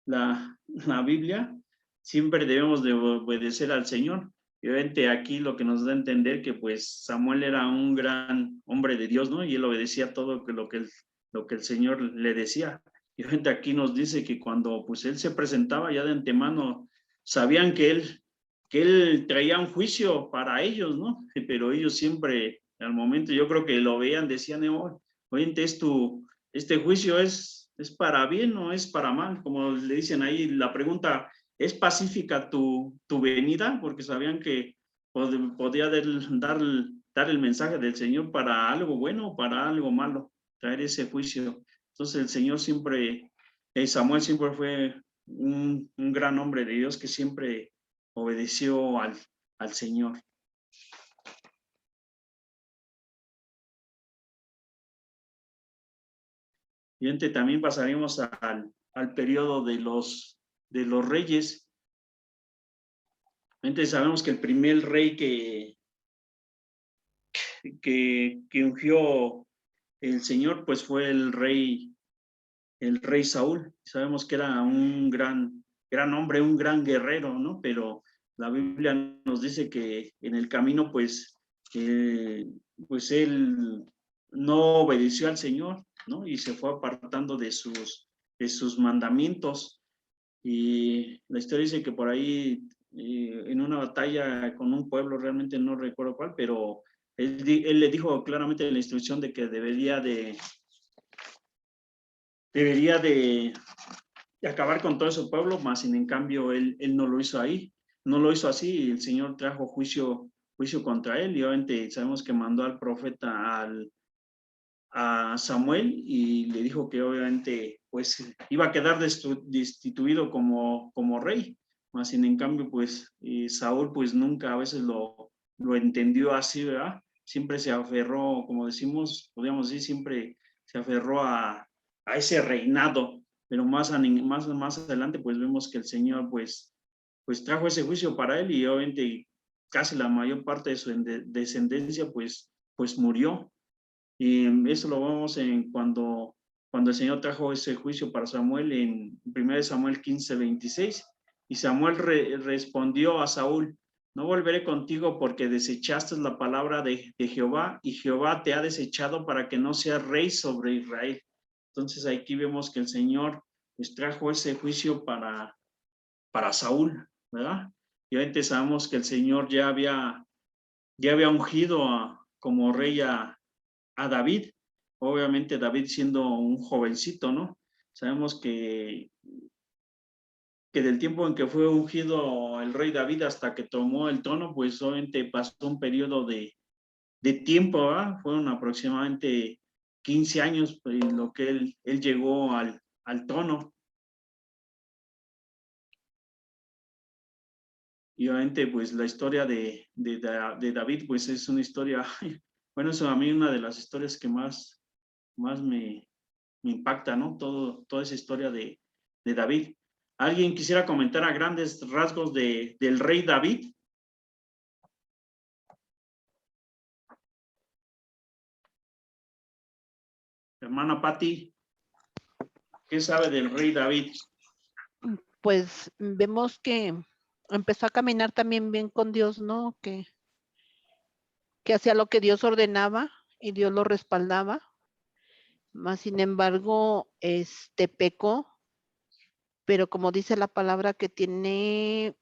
la Biblia, siempre debemos de obedecer al Señor. Y obviamente aquí lo que nos da a entender que pues Samuel era un gran hombre de Dios, ¿no? Y él obedecía todo lo que el Señor le decía. Y obviamente aquí nos dice que cuando pues él se presentaba ya de antemano, sabían que él traía un juicio para ellos, ¿no? Pero ellos siempre, al momento, yo creo que lo veían, decían, oye, este juicio es para bien o es para mal, como le dicen ahí, la pregunta, ¿es pacífica tu venida? Porque sabían que podía dar el mensaje del Señor para algo bueno o para algo malo, traer ese juicio. Entonces el Señor siempre, Samuel siempre fue un gran hombre de Dios que siempre obedeció al Señor. Y también pasaríamos al periodo de los reyes. Entonces sabemos que el primer rey que ungió el Señor, pues fue el rey Saúl. Sabemos que era un gran hombre, un gran guerrero, ¿no? Pero la Biblia nos dice que en el camino, pues él no obedeció al Señor, ¿no? Y se fue apartando de sus mandamientos. Y la historia dice que por ahí, en una batalla con un pueblo, realmente no recuerdo cuál, pero él le dijo claramente la instrucción de que debería de acabar con todo ese pueblo, más sin en cambio él no lo hizo ahí, no lo hizo así, y el Señor trajo juicio contra él, y obviamente sabemos que mandó al profeta a Samuel y le dijo que obviamente pues iba a quedar destituido como rey, más sin en cambio pues Saúl pues nunca a veces lo entendió así, ¿verdad? Siempre se aferró, como decimos, podríamos decir, siempre se aferró a ese reinado, pero más adelante pues vemos que el Señor pues trajo ese juicio para él y obviamente casi la mayor parte de su descendencia pues murió. Y eso lo vemos cuando el Señor trajo ese juicio para Samuel en 1 Samuel 15:26. Y Samuel respondió a Saúl: no volveré contigo porque desechaste la palabra de Jehová y Jehová te ha desechado para que no seas rey sobre Israel. Entonces aquí vemos que el Señor pues trajo ese juicio para Saúl, ¿verdad? Y obviamente sabemos que el Señor ya había ungido como rey a David, obviamente David siendo un jovencito, ¿no? Sabemos que del tiempo en que fue ungido el rey David hasta que tomó el trono, pues obviamente pasó un periodo de tiempo, ¿verdad? Fueron aproximadamente 15 años en lo que él llegó al trono. Y obviamente pues la historia de David pues es una historia, bueno, eso a mí una de las historias que más me impacta, ¿no? Toda esa historia de David. ¿Alguien quisiera comentar a grandes rasgos del rey David? Hermana Patti, ¿qué sabe del rey David? Pues vemos que empezó a caminar también bien con Dios, ¿no? Que hacía lo que Dios ordenaba y Dios lo respaldaba. Más sin embargo, pecó, pero como dice la palabra, que tiene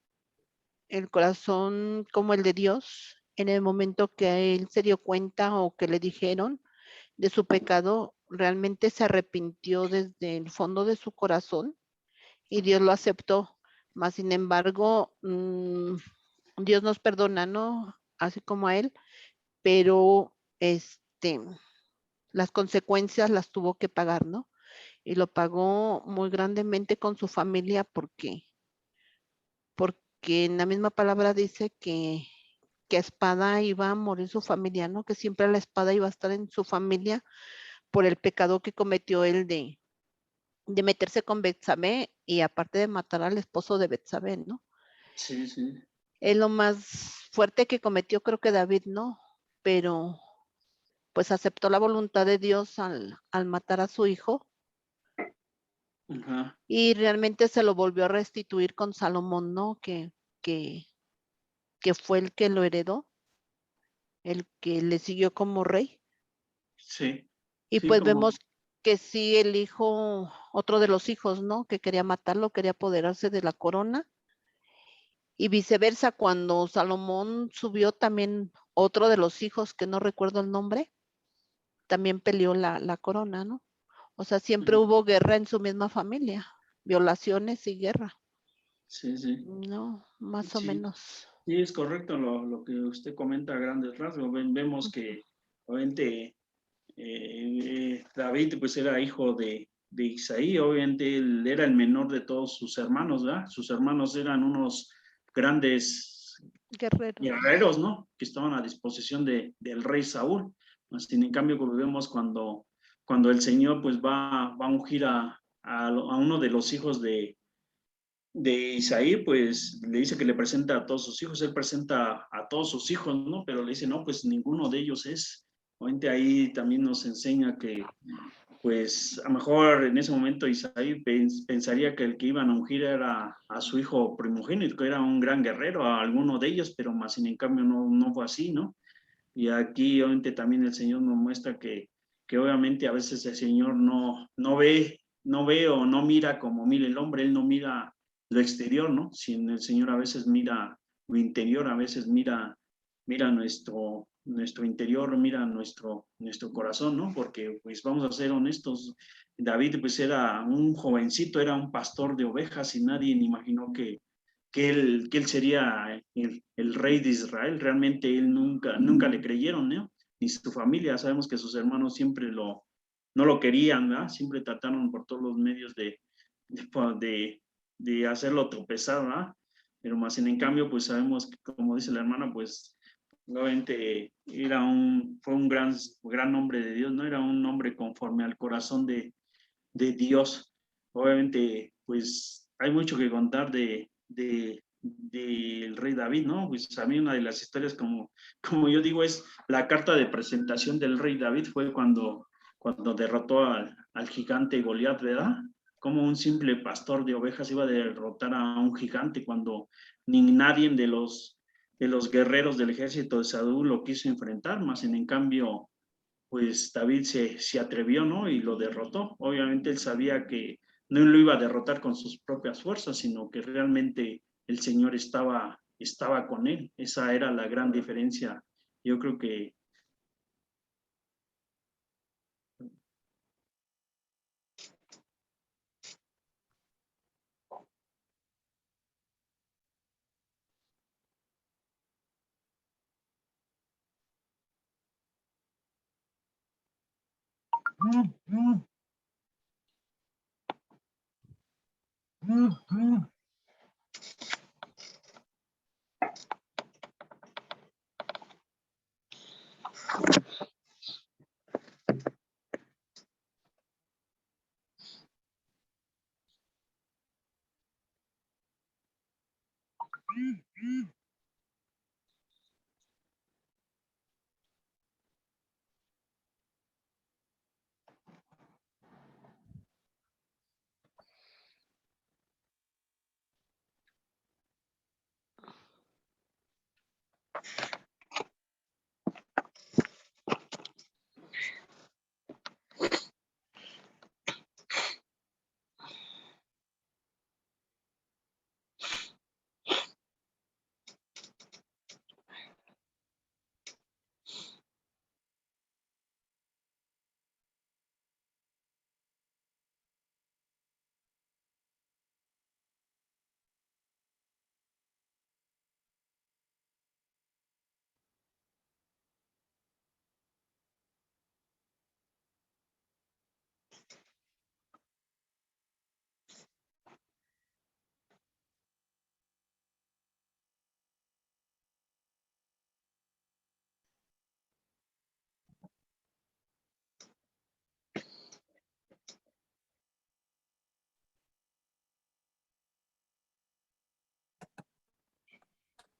el corazón como el de Dios, en el momento que él se dio cuenta o que le dijeron de su pecado, realmente se arrepintió desde el fondo de su corazón y Dios lo aceptó. Más sin embargo, Dios nos perdona, ¿no? Así como a él, pero las consecuencias las tuvo que pagar, ¿no? Y lo pagó muy grandemente con su familia porque en la misma palabra dice que a espada iba a morir su familia, ¿no? Que siempre la espada iba a estar en su familia por el pecado que cometió él de meterse con Betsabé y aparte de matar al esposo de Betsabé, ¿no? Sí, sí. Es lo más fuerte que cometió, creo que David, ¿no? Pero pues aceptó la voluntad de Dios al matar a su hijo. Ajá. Y realmente se lo volvió a restituir con Salomón, ¿no? Que fue el que lo heredó, el que le siguió como rey. Sí. Y Sí, pues como, vemos que sí, el hijo, otro de los hijos, ¿no? Que quería matarlo, quería apoderarse de la corona. Y viceversa, cuando Salomón subió también otro de los hijos, que no recuerdo el nombre, también peleó la corona, ¿no? O sea, siempre hubo guerra en su misma familia, violaciones y guerra, Sí, sí. ¿no? Más o Sí. menos. Sí, es correcto lo que usted comenta a grandes rasgos. Vemos que obviamente David pues era hijo de Isaí, obviamente él era el menor de todos sus hermanos, ¿verdad? Sus hermanos eran unos grandes Guerrero. guerreros, ¿no? Que estaban a disposición del rey Saúl. Sin en cambio, pues vemos cuando el Señor pues va a ungir a uno de los hijos de Isaí, pues le dice que le presenta a todos sus hijos, él presenta a todos sus hijos, ¿no? Pero le dice, no, pues ninguno de ellos es. Obviamente ahí también nos enseña que, pues a lo mejor en ese momento Isaí pensaría que el que iban a ungir era a su hijo primogénito, que era un gran guerrero, a alguno de ellos, pero más sin en cambio no fue así, ¿no? Y aquí obviamente también el Señor nos muestra que obviamente a veces el Señor no ve o no mira como mira el hombre, Él no mira lo exterior, ¿no? Sino el Señor a veces mira lo interior, a veces mira nuestro interior, mira nuestro corazón, ¿no? Porque pues vamos a ser honestos, David pues era un jovencito, era un pastor de ovejas y nadie imaginó que él sería el rey de Israel. Realmente él nunca le creyeron, ¿no? Ni su familia. Sabemos que sus hermanos siempre no lo querían, ¿verdad? Siempre trataron por todos los medios de hacerlo tropezar, ¿verdad? Pero más en cambio, pues sabemos que, como dice la hermana, pues obviamente fue un gran hombre de Dios, ¿no? Era un hombre conforme al corazón de Dios. Obviamente, pues hay mucho que contar del rey David, ¿no? Pues a mí una de las historias, como yo digo, es la carta de presentación del rey David, fue cuando derrotó al gigante Goliat, ¿verdad? Como un simple pastor de ovejas iba a derrotar a un gigante cuando ni nadie de los guerreros del ejército de Saúl lo quiso enfrentar, más en cambio pues David se atrevió, ¿no? Y lo derrotó. Obviamente él sabía que no lo iba a derrotar con sus propias fuerzas, sino que realmente el Señor estaba con él. Esa era la gran diferencia. Yo creo que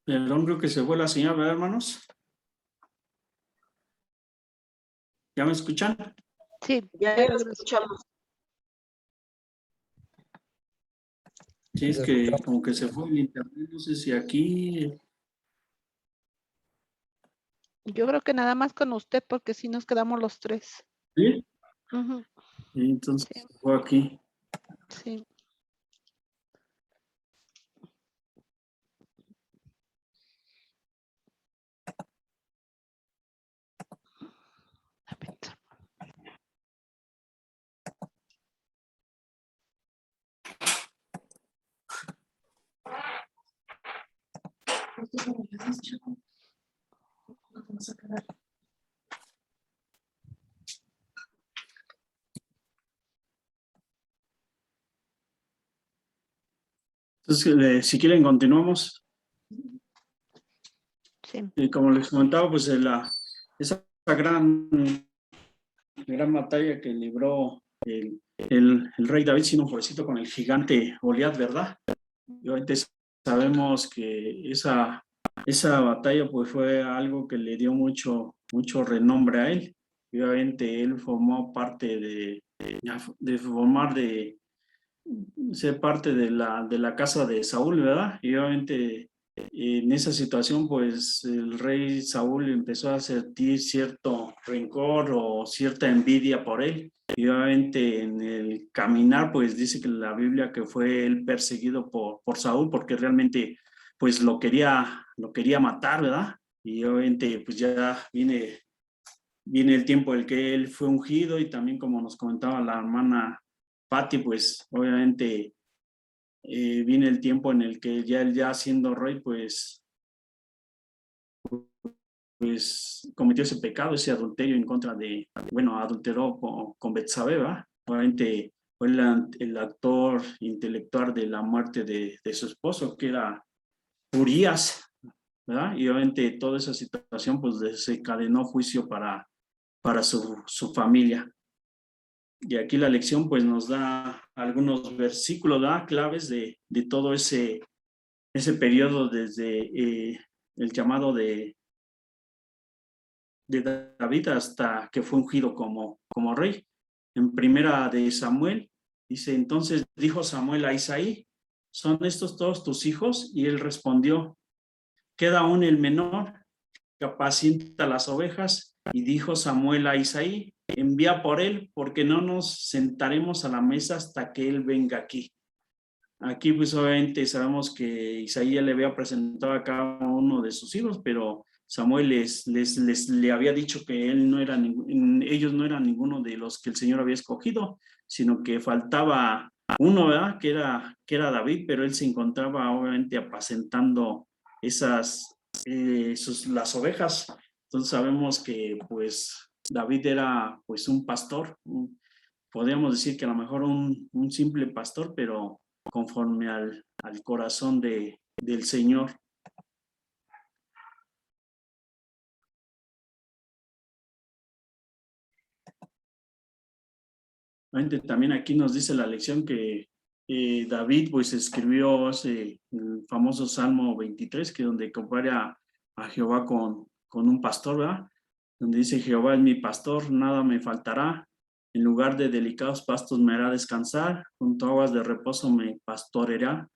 perdón, creo que se fue la señal, ¿verdad, hermanos? ¿Ya me escuchan? Sí, Ya ya lo regresó. escuchamos. Sí, es que como que se fue el internet, no sé si aquí. Yo creo que nada más con usted, porque si nos quedamos los tres. ¿Sí? Ujú, Y entonces sí, fue aquí. sí. Entonces, si quieren, continuamos. Sí. Y como les comentaba, pues esa gran batalla que libró el rey David, sin un pobrecito, con el gigante Goliat, ¿verdad? Y obviamente sabemos que esa batalla pues fue algo que le dio mucho renombre a él. Y obviamente él formó parte de ser parte de la casa de Saúl, ¿verdad? Y obviamente en esa situación, pues el rey Saúl empezó a sentir cierto rencor o cierta envidia por él. Y obviamente en el caminar, pues dice que la Biblia que fue él perseguido por Saúl porque realmente pues lo quería matar, ¿verdad? Y obviamente pues ya viene el tiempo en el que él fue ungido y también como nos comentaba la hermana Patti, pues obviamente viene el tiempo en el que ya él ya siendo rey, pues cometió ese pecado, ese adulterio en contra adulteró con Betsabé, ¿verdad? Obviamente fue el actor intelectual de la muerte de su esposo, que era Urías, ¿verdad? Y obviamente toda esa situación pues desencadenó juicio para su familia. Y aquí la lección pues nos da algunos versículos, ¿verdad? Claves de todo ese periodo desde el llamado de David hasta que fue ungido como rey. En primera de Samuel dice, entonces dijo Samuel a Isaí, ¿son estos todos tus hijos? Y él respondió, queda aún el menor que apacienta las ovejas. Y dijo Samuel a Isaí, envía por él, porque no nos sentaremos a la mesa hasta que él venga aquí. Aquí pues obviamente sabemos que Isaías le había presentado a cada uno de sus hijos, pero Samuel le había dicho que ellos no eran ninguno de los que el Señor había escogido, sino que faltaba uno, ¿verdad? Que era David, pero él se encontraba obviamente apacentando las ovejas. Entonces sabemos que pues David era pues un pastor, podríamos decir que a lo mejor un simple pastor, pero conforme al corazón del Señor. También aquí nos dice la lección que David pues escribió el famoso Salmo 23, que donde compara a Jehová con un pastor, ¿verdad? Donde dice, Jehová es mi pastor, nada me faltará. En lugar de delicados pastos me hará descansar, junto a aguas de reposo me pastoreará,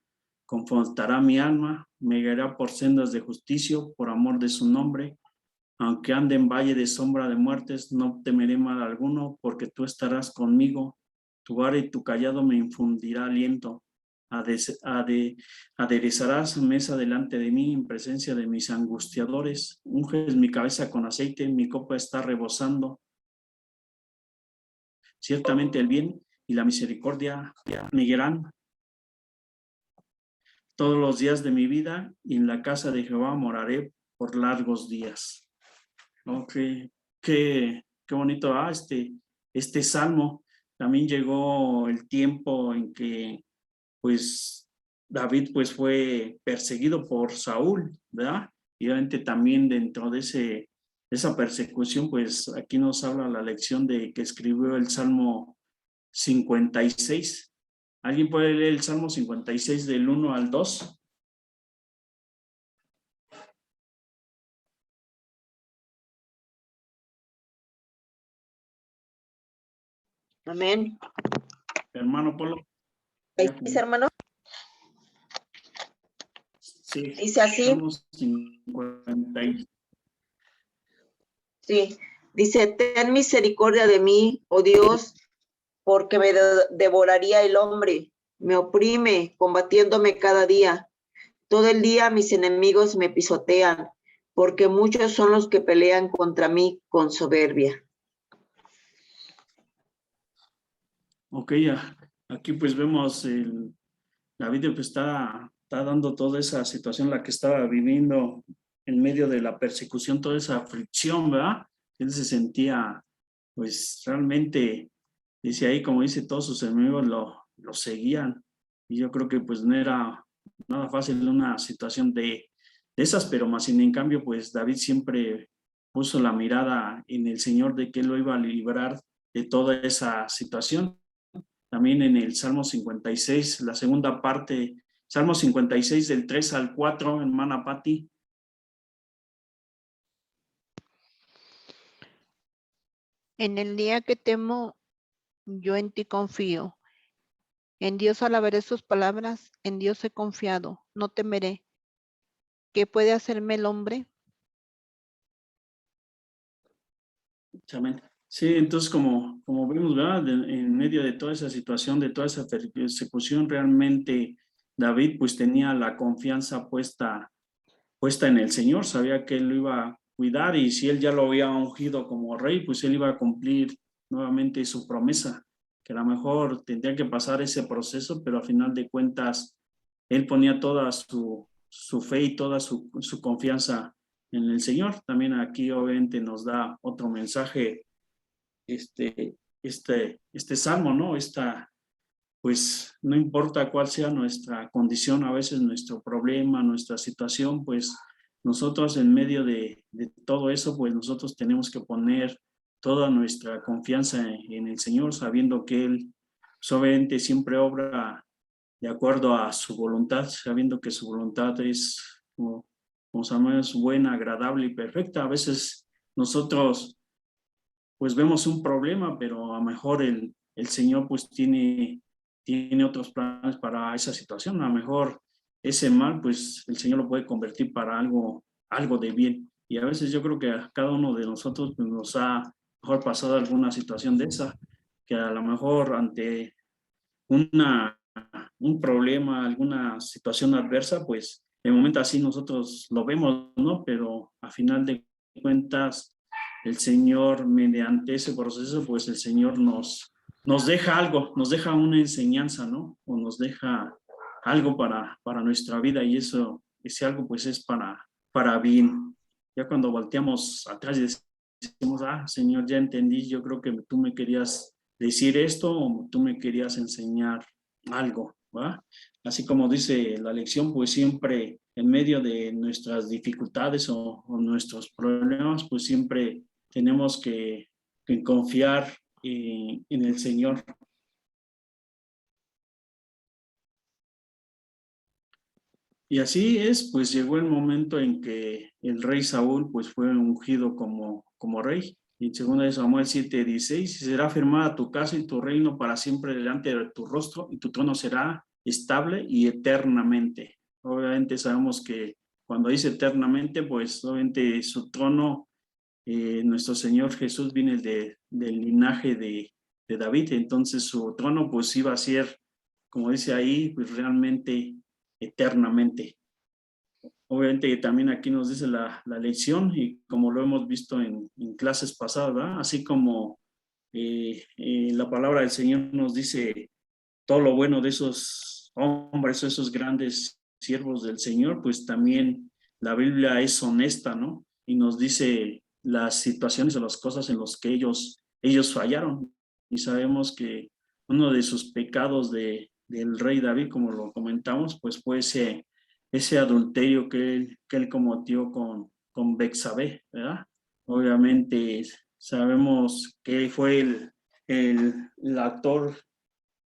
confortará mi alma, me guiará por sendas de justicia, por amor de su nombre. Aunque ande en valle de sombra de muertes, no temeré mal alguno, porque tú estarás conmigo. Tu vara y tu callado me infundirá aliento. Aderezarás mesa delante de mí en presencia de mis angustiadores. Unges mi cabeza con aceite, mi copa está rebosando. Ciertamente el bien y la misericordia me guiarán todos los días de mi vida, y en la casa de Jehová moraré por largos días. Ok, qué bonito, este salmo. También llegó el tiempo en que pues David pues fue perseguido por Saúl, ¿verdad? Y obviamente también dentro de esa persecución, pues aquí nos habla la lección de que escribió el Salmo 56. ¿Alguien puede leer el Salmo 56 del 1 al 2? Amén. Hermano Polo. Ahí dice, hermano. Sí, dice así. Salmo 56. Sí, dice, ten misericordia de mí, oh Dios, porque me devoraría el hombre, me oprime, combatiéndome cada día. Todo el día mis enemigos me pisotean, porque muchos son los que pelean contra mí con soberbia. Ok, aquí pues vemos David pues está está dando toda esa situación la que estaba viviendo en medio de la persecución, toda esa aflicción, ¿verdad? Él se sentía, pues realmente, dice ahí, como dice, todos sus enemigos lo seguían. Y yo creo que pues no era nada fácil una situación de esas, pero más sin en cambio, pues David siempre puso la mirada en el Señor de que él lo iba a librar de toda esa situación. También en el Salmo 56, la segunda parte, Salmo 56 del 3 al 4, hermana Patti. En el día que temo, yo en ti confío. En Dios alabaré sus palabras, en Dios he confiado, no temeré. ¿Qué puede hacerme el hombre? Amén. Sí, entonces como vemos, ¿verdad? En medio de toda esa situación, de toda esa persecución, realmente David pues tenía la confianza puesta en el Señor, sabía que él lo iba a cuidar y si él ya lo había ungido como rey, pues él iba a cumplir nuevamente su promesa, que a lo mejor tendría que pasar ese proceso, pero al final de cuentas él ponía toda su fe y toda su confianza en el Señor. También aquí obviamente nos da otro mensaje este salmo, ¿no? Pues no importa cuál sea nuestra condición, a veces nuestro problema, nuestra situación, pues nosotros en medio de todo eso, pues nosotros tenemos que poner toda nuestra confianza en el Señor, sabiendo que Él obviamente siempre obra de acuerdo a su voluntad, sabiendo que su voluntad es, como sabemos, buena, agradable y perfecta. A veces nosotros pues vemos un problema, pero a lo mejor el Señor pues tiene otros planes para esa situación. A lo mejor ese mal, pues el Señor lo puede convertir para algo de bien. Y a veces yo creo que a cada uno de nosotros pues, nos ha mejor pasado alguna situación de esa, que a lo mejor ante un problema, alguna situación adversa, pues de momento así nosotros lo vemos, ¿no? Pero a final de cuentas, el Señor, mediante ese proceso, pues el Señor nos deja algo, nos deja una enseñanza, ¿no? O nos deja algo para nuestra vida y ese algo pues es para bien. Ya cuando volteamos atrás y decimos, Señor, ya entendí, yo creo que tú me querías decir esto o tú me querías enseñar algo, ¿va? Así como dice la lección, pues siempre en medio de nuestras dificultades o nuestros problemas, pues siempre tenemos que confiar en el Señor. Y así es, pues llegó el momento en que el rey Saúl pues fue ungido como rey. En 2 Samuel 7:16, y será firmada tu casa y tu reino para siempre delante de tu rostro, y tu trono será estable y eternamente. Obviamente sabemos que cuando dice eternamente, pues obviamente su trono, nuestro Señor Jesús viene del linaje de David, entonces su trono pues iba a ser, como dice ahí, pues realmente eternamente. Obviamente también aquí nos dice la lección y como lo hemos visto en clases pasadas, ¿verdad? Así como la palabra del Señor nos dice todo lo bueno de esos hombres, esos grandes siervos del Señor, pues también la Biblia es honesta, ¿no? Y nos dice las situaciones o las cosas en las que ellos fallaron. Y sabemos que uno de sus pecados del rey David, como lo comentamos, pues fue ese adulterio que él cometió con Betsabé, ¿verdad? Obviamente sabemos que fue el actor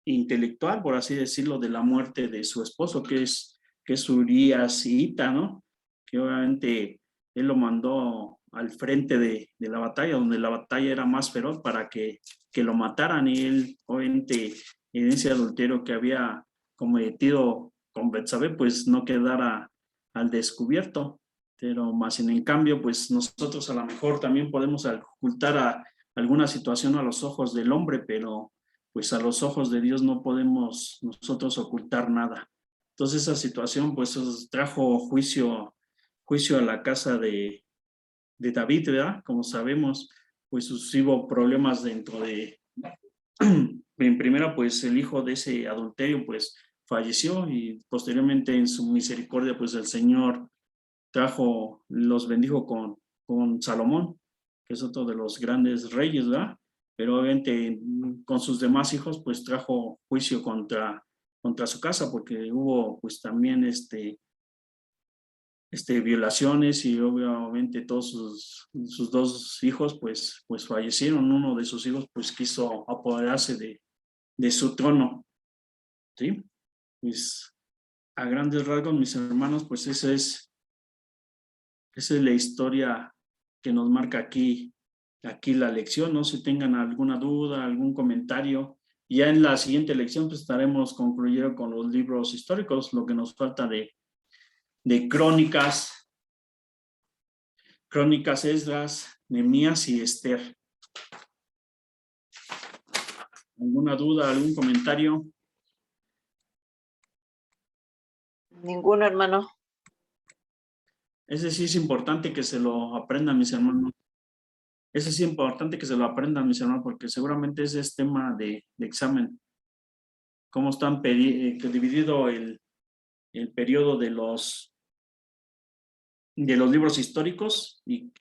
intelectual, por así decirlo, de la muerte de su esposo, que es Urías Hita, ¿no? Que obviamente él lo mandó al frente de la batalla, donde la batalla era más feroz para que lo mataran, y él, obviamente, en ese adulterio que había cometido con Betsabé, pues no quedara al descubierto. Pero más en cambio, pues nosotros a lo mejor también podemos ocultar alguna situación a los ojos del hombre, pero pues a los ojos de Dios no podemos nosotros ocultar nada. Entonces esa situación pues trajo juicio a la casa de David, ¿verdad? Como sabemos, pues hubo problemas dentro de, en primera pues el hijo de ese adulterio pues falleció y posteriormente en su misericordia, pues el Señor los bendijo con Salomón, que es otro de los grandes reyes, ¿verdad? Pero obviamente con sus demás hijos, pues trajo juicio contra su casa, porque hubo pues también violaciones y obviamente todos sus dos hijos pues fallecieron. Uno de sus hijos pues quiso apoderarse de su trono, ¿sí? Pues a grandes rasgos, mis hermanos, pues esa es la historia que nos marca aquí la lección. No sé si tengan alguna duda, algún comentario. Ya en la siguiente lección pues estaremos concluyendo con los libros históricos, lo que nos falta de Crónicas, Esdras, Nehemías y Esther. ¿Alguna duda, algún comentario? Ninguno, hermano. Ese sí es importante que se lo aprendan, mis hermanos. Ese sí es importante que se lo aprendan, mis hermanos, porque seguramente ese es tema de examen. Cómo están dividido el periodo de los libros históricos y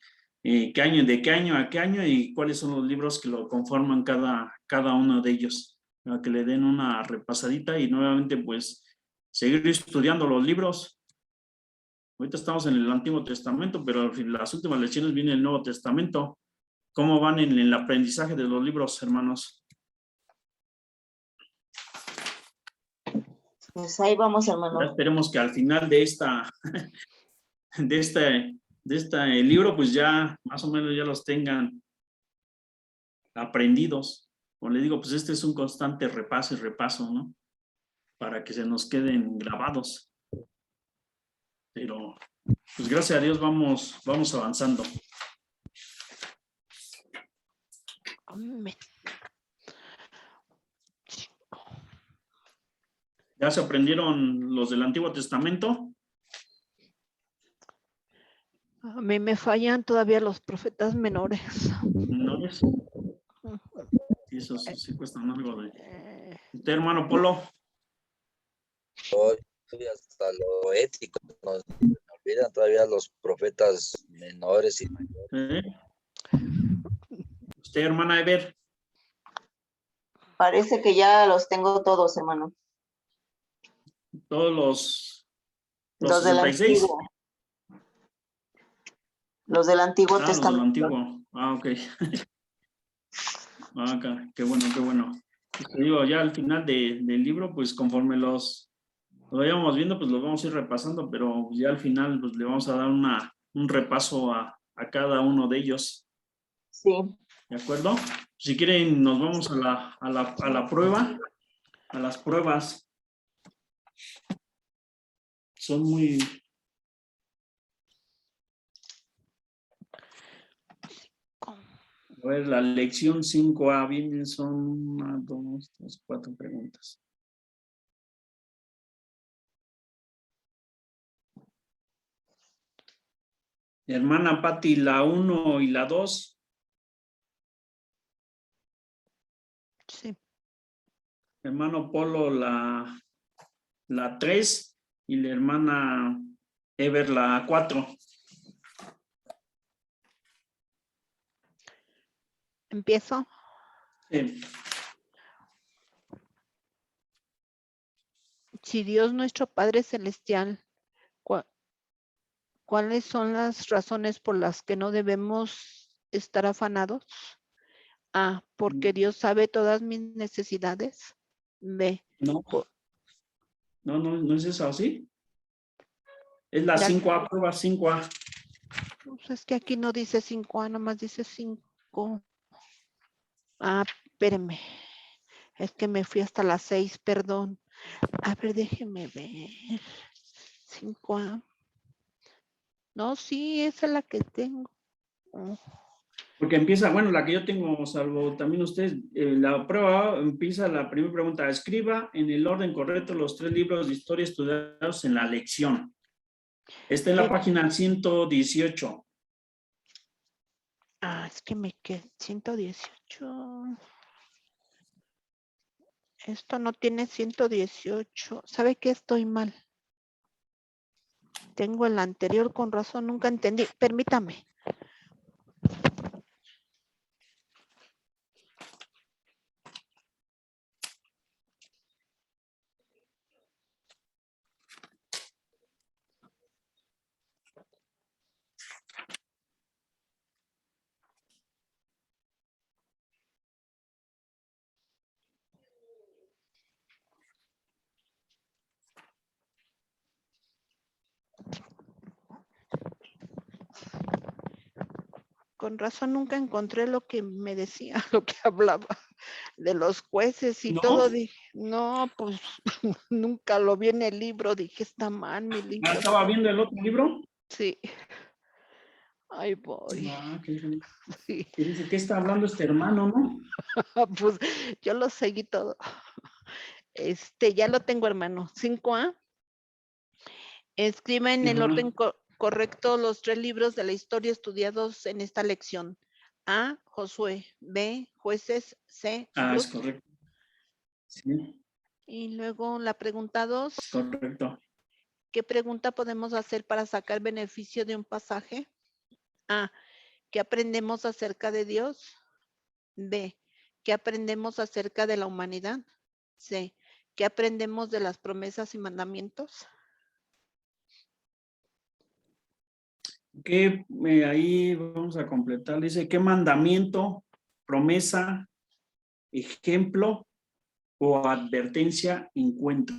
de qué año a qué año y cuáles son los libros que lo conforman cada uno de ellos, para que le den una repasadita y nuevamente pues seguir estudiando los libros. Ahorita estamos en el Antiguo Testamento, pero en las últimas lecciones viene el Nuevo Testamento. ¿Cómo van en el aprendizaje de los libros, hermanos? Pues ahí vamos, Ya hermano. esperemos que al final de este libro, pues ya más o menos ya los tengan aprendidos. Como les digo, pues este es un constante repaso y repaso, ¿no? Para que se nos queden grabados. Pero, pues gracias a Dios vamos avanzando. Amén. ¿Ya se aprendieron los del Antiguo Testamento? A mí me fallan todavía los profetas menores. ¿Menores? Sí, eso sí cuestan algo de... ¿Usted, hermano Polo? Hoy hasta lo ético, nos olvidan todavía los profetas menores y mayores. ¿Usted, hermana Ever? Parece que ya los tengo todos, hermano. Todos los Los del 66. Antiguo. Los del Antiguo Los del Testamento. Antiguo. Ok. Qué bueno, qué bueno. Pues te digo, ya al final del libro, pues conforme los vayamos viendo, pues los vamos a ir repasando, pero ya al final pues le vamos a dar un repaso a cada uno de ellos. Sí. ¿De acuerdo? Si quieren, nos vamos a la prueba, a las pruebas. Son muy... A ver, la lección 5A viene, son 1, 2, 3, 4 preguntas. Hermana Patti, la 1 y la 2. Sí. Hermano Polo, la 3 y la hermana Ever, la 4. ¿Empiezo? Sí. Si Dios nuestro Padre Celestial, ¿cuáles son las razones por las que no debemos estar afanados? A, porque Dios sabe todas mis necesidades. B. No es eso, ¿sí? Es la 5A, prueba 5A. Pues es que aquí no dice 5A, nomás dice 5. Ah, espérenme. Es que me fui hasta las 6, perdón. A ver, déjenme ver. 5A. No, sí, esa es la que tengo. Porque empieza, bueno, la que yo tengo, salvo también ustedes, la prueba empieza la primera pregunta. Escriba en el orden correcto los 3 libros de historia estudiados en la lección. Está en la página 118. Ah, es que me quedé 118. Esto no tiene 118. ¿Sabe qué? Estoy mal. Tengo el anterior, con razón, nunca entendí. Permítame. Con razón nunca encontré lo que me decía, lo que hablaba de los jueces y ¿No? todo. Dije, no, pues nunca lo vi en el libro. Dije, está mal mi libro. ¿Estaba viendo el otro libro? Sí. Ahí voy. Ah, qué bien. Sí. Y dice, ¿qué está hablando este hermano, no? Pues yo lo seguí todo. Ya lo tengo, hermano. 5A. Escriba en el Ajá. orden correcto los 3 libros de la historia estudiados en esta lección. A, Josué. B, Jueces. C, Ah, es Ruth. correcto. Sí, Y luego la pregunta 2. es correcto. ¿Qué pregunta podemos hacer para sacar beneficio de un pasaje? A, ¿qué aprendemos acerca de Dios? B, ¿qué aprendemos acerca de la humanidad? C, ¿qué aprendemos de las promesas y mandamientos? Que ahí vamos a completar. Dice, ¿qué mandamiento, promesa, ejemplo o advertencia encuentro?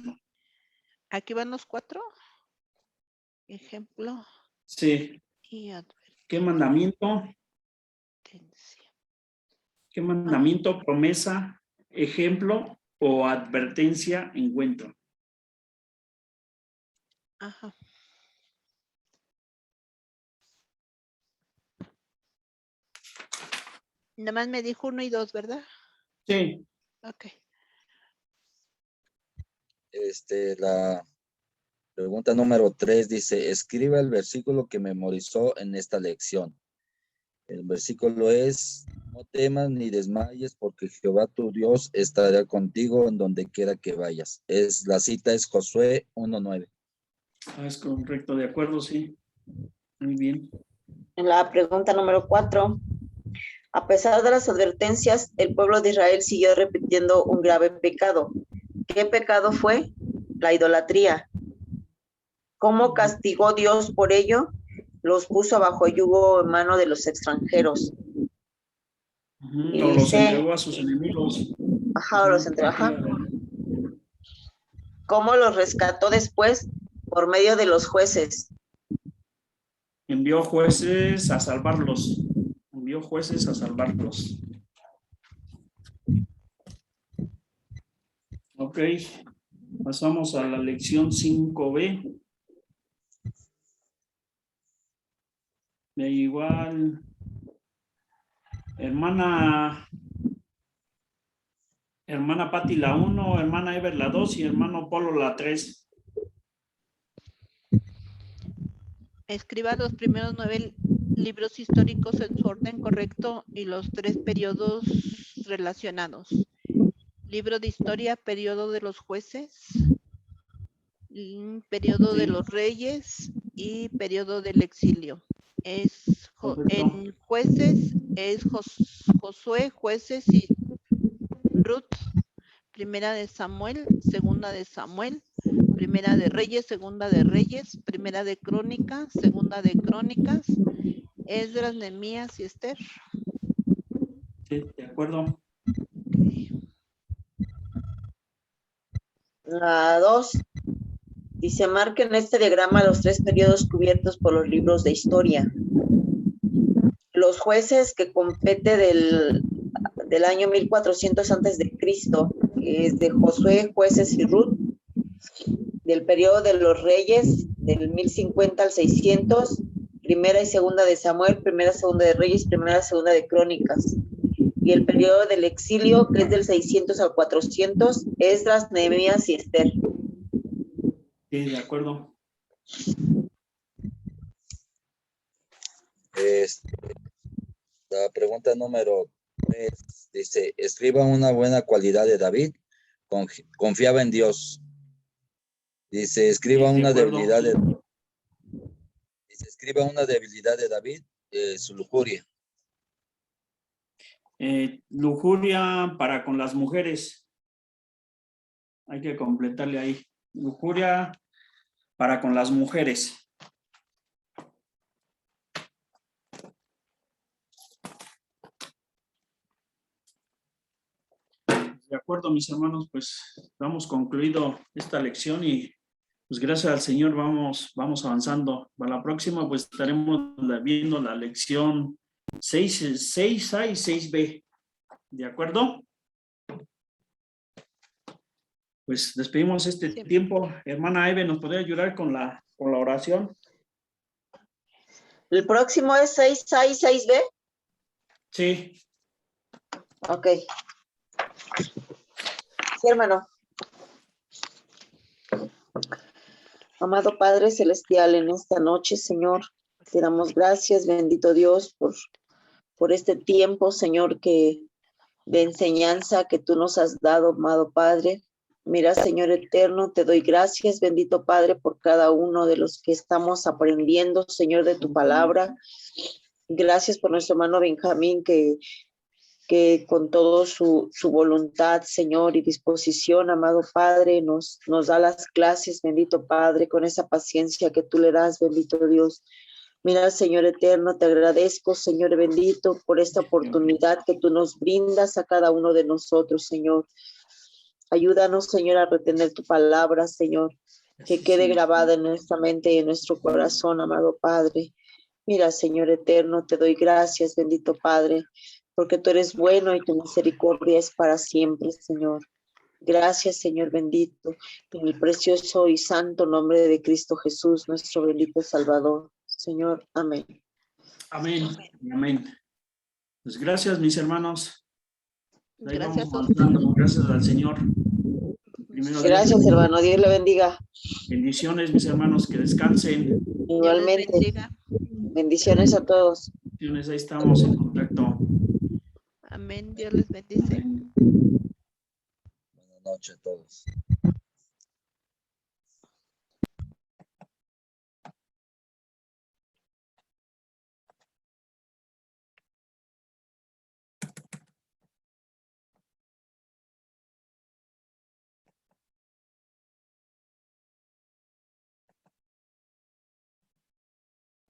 Aquí van los 4. Ejemplo Sí. y ¿Qué mandamiento? advertencia. ¿Qué mandamiento, promesa, ejemplo o advertencia encuentro? Ajá. Nada más me dijo 1 y 2, ¿verdad? Sí. Ok. La pregunta número 3 dice, escriba el versículo que memorizó en esta lección. El versículo es, no temas ni desmayes porque Jehová tu Dios estará contigo en donde quiera que vayas. La cita es Josué 1:9. Ah, es correcto, de acuerdo, sí. Muy bien. En la pregunta número 4, a pesar de las advertencias, el pueblo de Israel siguió repitiendo un grave pecado. ¿Qué pecado fue? La idolatría. ¿Cómo castigó Dios por ello? Los puso bajo yugo en mano de los extranjeros. Y O los dice, entregó a sus enemigos. ajá, los entregó, ajá. ¿Cómo los rescató después? Por medio de los jueces. Envió jueces a salvarlos. Envió jueces a salvarlos. Ok. Pasamos a la lección 5B. De igual, hermana Patti la 1, hermana Ever la 2 y hermano Polo la 3. Escriba los primeros 9 libros históricos en su orden correcto y los 3 periodos relacionados. Libro de historia, periodo de los jueces, periodo de los reyes y periodo del exilio. En jueces es Josué, jueces y Ruth, primera de Samuel, segunda de Samuel, primera de Reyes, segunda de Reyes, primera de Crónicas, segunda de Crónicas, Esdras, Nehemías y Esther. Sí, de acuerdo. Okay. La 2 dice, marca en este diagrama los 3 periodos cubiertos por los libros de historia. Los jueces que compete del año 1400 antes de Cristo, que es de Josué, jueces y Ruth, del periodo de los reyes, del 1050 al 600, primera y segunda de Samuel, primera y segunda de Reyes, primera y segunda de Crónicas. Y el periodo del exilio, que es del 600 al 400, Esdras, Nehemías y Esther. Sí, de acuerdo. La pregunta número 3 dice, escriba una buena cualidad de David. confiaba en Dios. Dice, escriba Sí, de una acuerdo. debilidad de David, su lujuria. Lujuria para con las mujeres. Hay que completarle ahí. Lujuria para con las mujeres. De acuerdo, mis hermanos, pues damos concluido esta lección y pues gracias al Señor vamos avanzando. Para la próxima pues estaremos viendo la lección 6A y 6B. ¿De acuerdo? Pues despedimos este Sí. tiempo. Hermana Eve, ¿nos podría ayudar con la oración? El próximo es 6A y 6B. Sí. Ok. Sí, hermano. Amado Padre Celestial, en esta noche, Señor, te damos gracias, bendito Dios, por este tiempo, Señor, de enseñanza que tú nos has dado, amado Padre. Mira, Señor eterno, te doy gracias, bendito Padre, por cada uno de los que estamos aprendiendo, Señor, de tu palabra. Gracias por nuestro hermano Benjamín, que con todo su voluntad, Señor, y disposición, amado Padre, nos da las clases, bendito Padre, con esa paciencia que tú le das, bendito Dios. Mira, Señor eterno, te agradezco, Señor bendito, por esta oportunidad que tú nos brindas a cada uno de nosotros, Señor. Ayúdanos, Señor, a retener tu palabra, Señor, que quede grabada en nuestra mente y en nuestro corazón, amado Padre. Mira, Señor eterno, te doy gracias, bendito Padre, porque tú eres bueno y tu misericordia es para siempre, Señor. Gracias, Señor bendito, en el precioso y santo nombre de Cristo Jesús, nuestro bendito Salvador. Señor, amén. Amén. Amén. Pues gracias, mis hermanos. Ahí Gracias vamos a usted. avanzando. Gracias al Señor. Primero Gracias, Dios, hermano. Dios le bendiga. bendiciones, mis hermanos, que descansen. Dios les Igualmente. bendiga. Bendiciones a todos. Bendiciones, ahí estamos en contacto. Amén. Dios les bendice. Buenas noches a todos.